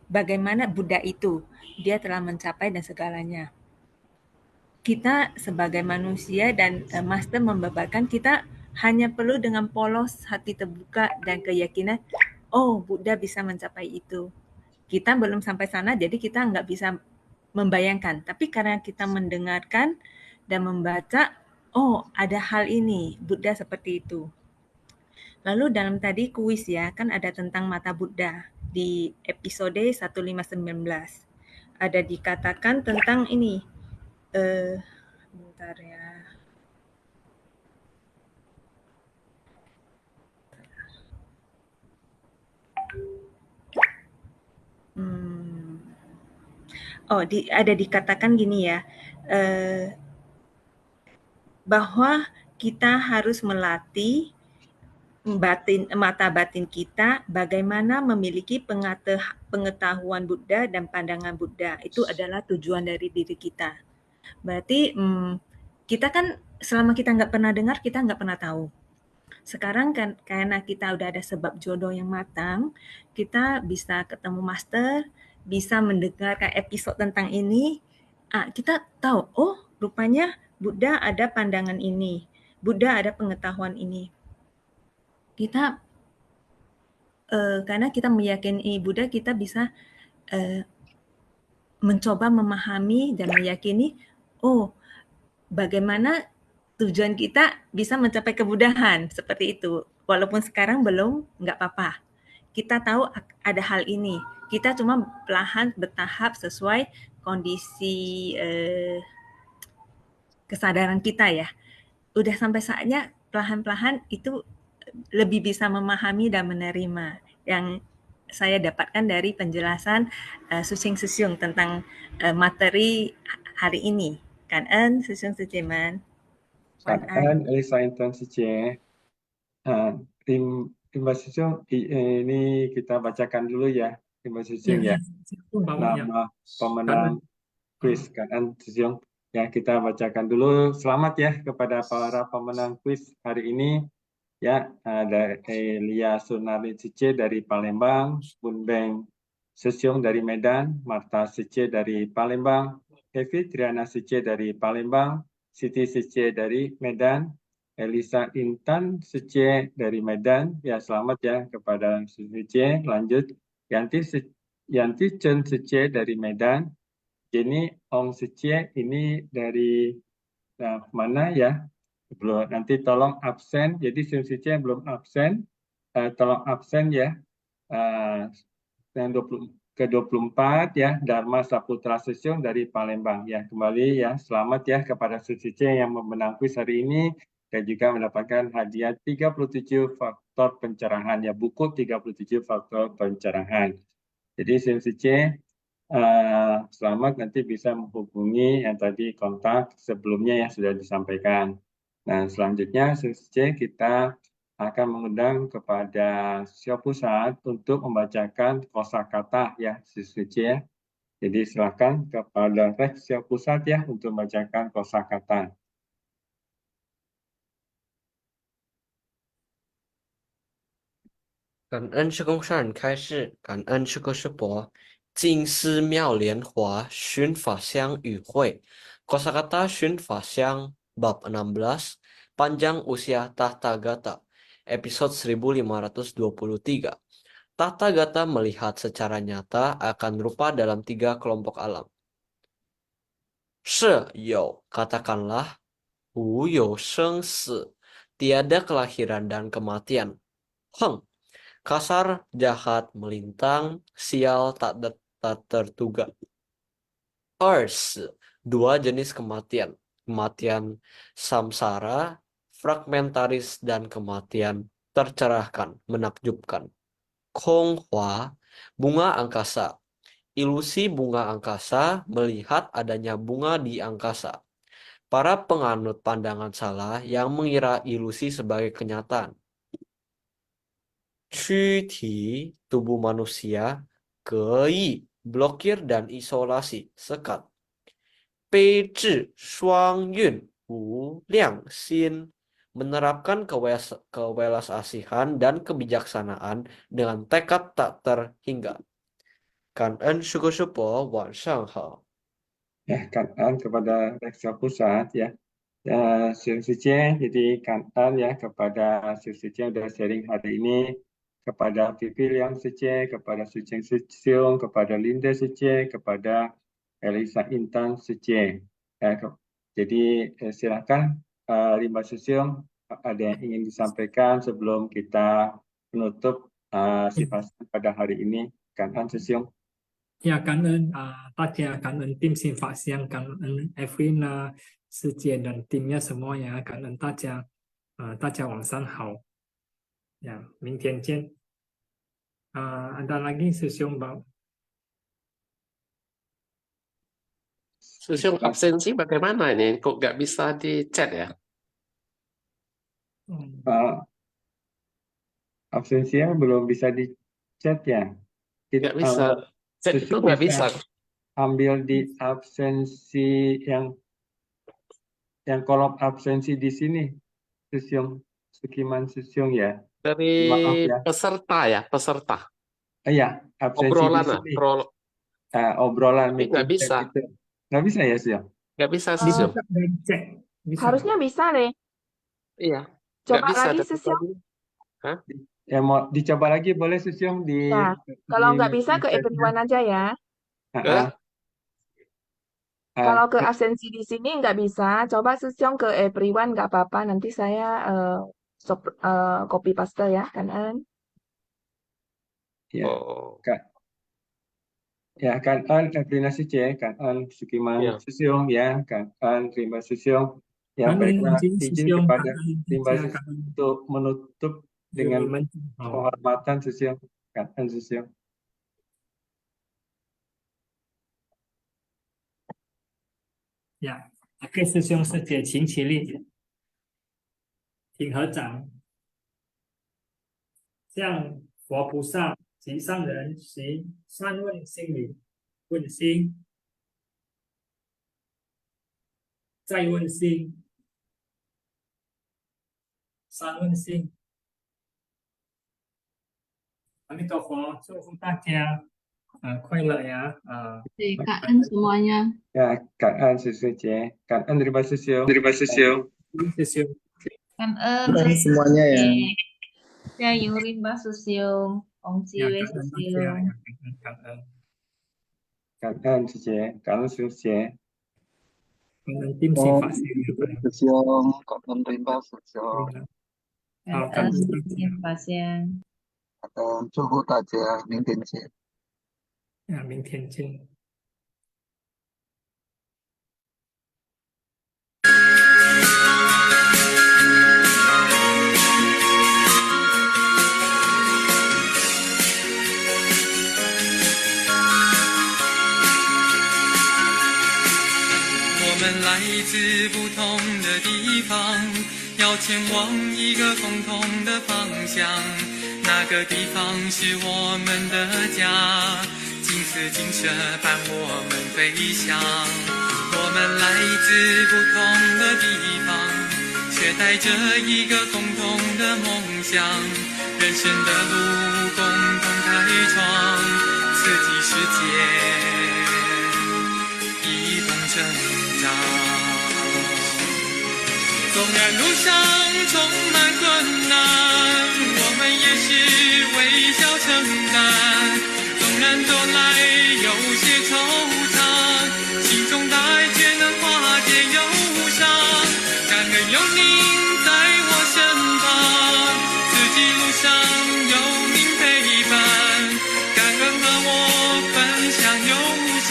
Speaker 7: Bagaimana Buddha itu, dia telah mencapai dan segalanya. Kita sebagai manusia dan master membebankan kita hanya perlu dengan polos, hati terbuka dan keyakinan, oh Buddha bisa mencapai itu. Kita belum sampai sana, jadi kita nggak bisa membayangkan. Tapi karena kita mendengarkan dan membaca, oh ada hal ini, Buddha seperti itu. Lalu dalam tadi kuis ya, kan ada tentang mata Buddha di episode 1519. Ada dikatakan tentang ini. Bentar ya. Ada dikatakan gini ya. Bahwa kita harus melatih mata batin kita bagaimana memiliki pengetahuan Buddha dan pandangan Buddha. Itu adalah tujuan dari diri kita. Berarti kita kan selama kita nggak pernah dengar, kita nggak pernah tahu. Sekarang kan karena kita udah ada sebab jodoh yang matang, kita bisa ketemu master, bisa mendengarkan episode tentang ini, kita tahu, oh rupanya Buddha ada pandangan ini, Buddha ada pengetahuan ini. Kita karena kita meyakini Buddha, kita bisa mencoba memahami dan meyakini, oh bagaimana tujuan kita bisa mencapai kebudahan seperti itu. Walaupun sekarang belum, nggak apa-apa. Kita tahu ada hal ini. Kita cuma perlahan bertahap sesuai kondisi kesadaran kita ya. Udah sampai saatnya perlahan-perlahan itu lebih bisa memahami dan menerima. Yang saya dapatkan dari penjelasan Sucing Susyung tentang materi hari ini. Kan En, Susyung Suciman.
Speaker 4: Kak En Elisa Intan Suci. Mbak Susyung, ini kita bacakan dulu ya, Mbak Susyung ya. Nama pemenang kuis Kak En Susyung. Ya, kita bacakan dulu. Selamat ya kepada para pemenang kuis hari ini. Ya, ada Elia Sunardi Cice dari Palembang, Bun Beng Susyung dari Medan, Marta Cice dari Palembang, Evi Triana Cice dari Palembang, Siti Cice dari Medan, Elisa Intan Cice dari Medan. Ya, selamat ya kepada Cice. Lanjut, Yanti Chen Cice dari Medan, Jenny Ong Cice ini dari mana ya? Belum, nanti tolong absen. Jadi Cice belum absen, tolong absen ya. Yang ke-24 ya, Dharma Saputra Susyung dari Palembang. Ya, kembali ya, selamat ya kepada Cice yang memenang kuis hari ini dan juga mendapatkan hadiah 37 faktor pencerahan ya, buku 37 faktor pencerahan. Jadi Cice selamat, nanti bisa menghubungi yang tadi kontak sebelumnya yang sudah disampaikan. Nah, selanjutnya kita akan mengundang kepada Sio Pusat untuk membacakan kosakata ya, Suci ya. Jadi silakan kepada Rex Sio Pusat ya untuk membacakan kosakata.
Speaker 8: 感恩师公上人开示，感恩师哥师伯。净寺庙莲华熏法香与会 Kosakata Shun Fasyang bab 16 Panjang Usia Tathagata episode 1523. Tathagata melihat secara nyata akan rupa dalam 3 kelompok alam. Yo, katakanlah, Wu yo sheng si, tiada kelahiran dan kematian. Heng, kasar, jahat, melintang, sial, tak terduga. Dua jenis kematian. Kematian samsara, fragmentaris, dan kematian tercerahkan, menakjubkan. Konghua, bunga angkasa. Ilusi bunga angkasa melihat adanya bunga di angkasa. Para penganut pandangan salah yang mengira ilusi sebagai kenyataan. Cuti, tubuh manusia, kei, blokir dan isolasi, sekat. Pei zhi shuang yun wu liang xin, menerapkan kewelas asihan dan kebijaksanaan dengan tekad tak terhingga. Kan'en syukur-syukur, wan shang hao.
Speaker 4: Ya, Kan'an kepada Rektor Pusat ya. Sir Suci, jadi Kan'an ya kepada Sir Suci yang sudah sharing hari ini, kepada Pipi Liang Suci, kepada Suci Suciung, kepada Linda Suci, kepada Elisa Intan Suci. Jadi silakan Rimba Suciung, ada yang ingin disampaikan sebelum kita menutup sifat pada hari ini, Kan'an Suciung.
Speaker 2: 呀，感恩大家，感恩定心法香，感恩 Evelina 世界的 timnya semua ya，感恩大家，大家晚上好，ya，明天见。ada lagi Susiung Bang?
Speaker 9: Susiung absensi bagaimana ini? Kok nggak bisa di chat ya?
Speaker 4: Absensinya belum bisa di chat ya?
Speaker 9: Nggak bisa. Chat itu nggak bisa.
Speaker 4: Ambil di absensi yang kolom absensi di sini, Susiung, Sukiman Susiung ya.
Speaker 9: Dari
Speaker 4: Maaf ya.
Speaker 9: peserta ya, peserta.
Speaker 4: Iya, absensi
Speaker 9: Obrolan
Speaker 4: di sini.
Speaker 9: obrolan.
Speaker 4: Tapi
Speaker 9: nggak bisa.
Speaker 4: Nggak bisa ya, Susiung?
Speaker 9: Nggak bisa, Susiung.
Speaker 7: Harusnya bisa deh.
Speaker 9: Iya.
Speaker 7: Coba
Speaker 9: bisa,
Speaker 7: lagi, Susiung.
Speaker 9: Hah?
Speaker 4: Ya mau dicoba lagi boleh Susiung di.
Speaker 7: Ya, kalau nggak bisa ke everyone aja ya. Kalau ke absensi di sini nggak bisa, coba Susiung ke everyone nggak apa-apa. Nanti saya copy paste ya, Kan'en.
Speaker 4: Ya, ya Kan'en Evelina Suci, Kan'en Sukiman Susiung ya, Kan'en Rimba Susiung. Ya, baiklah izin kepada Rimba untuk menutup dengan penghormatan Susiung, Kan'en Susiung.
Speaker 2: Ya, oke Susiung Suci, 请起立，请合掌，向佛菩萨及上人行三问心礼，问心，再问心，三问心。阿弥陀佛，祝福大家快乐ya.
Speaker 6: Kan'en semuanya.
Speaker 4: Ya, Kan'en Suci, Kan'en Rimba Susiung.
Speaker 6: Kan'en
Speaker 10: semuanya ya.
Speaker 6: Saya Rimba Susiung, Om Ciwe Susiung.
Speaker 4: Kan'en Suci, Kan'en Suci.
Speaker 2: Tim sifat
Speaker 10: Susiung, Kan'en Rimba Susiung.
Speaker 6: Kan'en sifat siang.
Speaker 10: 祝福大家明天见。
Speaker 2: 明天见。
Speaker 11: 我们来自不同的地方，要前往一个共同的方向。那个地方是我们的家，金色金色伴我们飞翔。我们来自不同的地方，却带着一个共同的梦想。人生的路共同开创，四季世界纵然路上充满困难，我们也是微笑承担。纵然走来有些惆怅，心中的爱却能化解忧伤。感恩有您在我身旁，四季路上有您陪伴。感恩和我分享忧伤，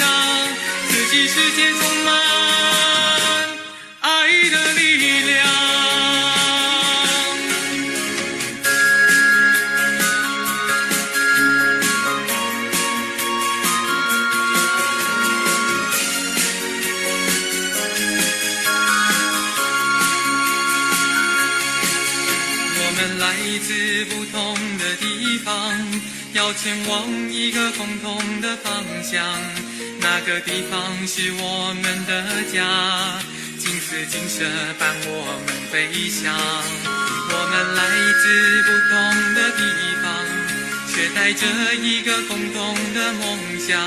Speaker 11: 四季世界充满爱的力量。我们来自不同的地方，要前往一个共同的方向，那个地方是我们的家，金丝金色伴我们飞翔。我们来自不同的地方，却带着一个共同的梦想，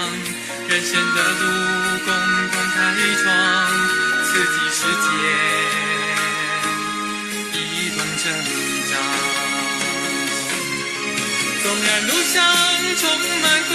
Speaker 11: 人生的路共同开创，四季世界一同成长。纵然路上充满困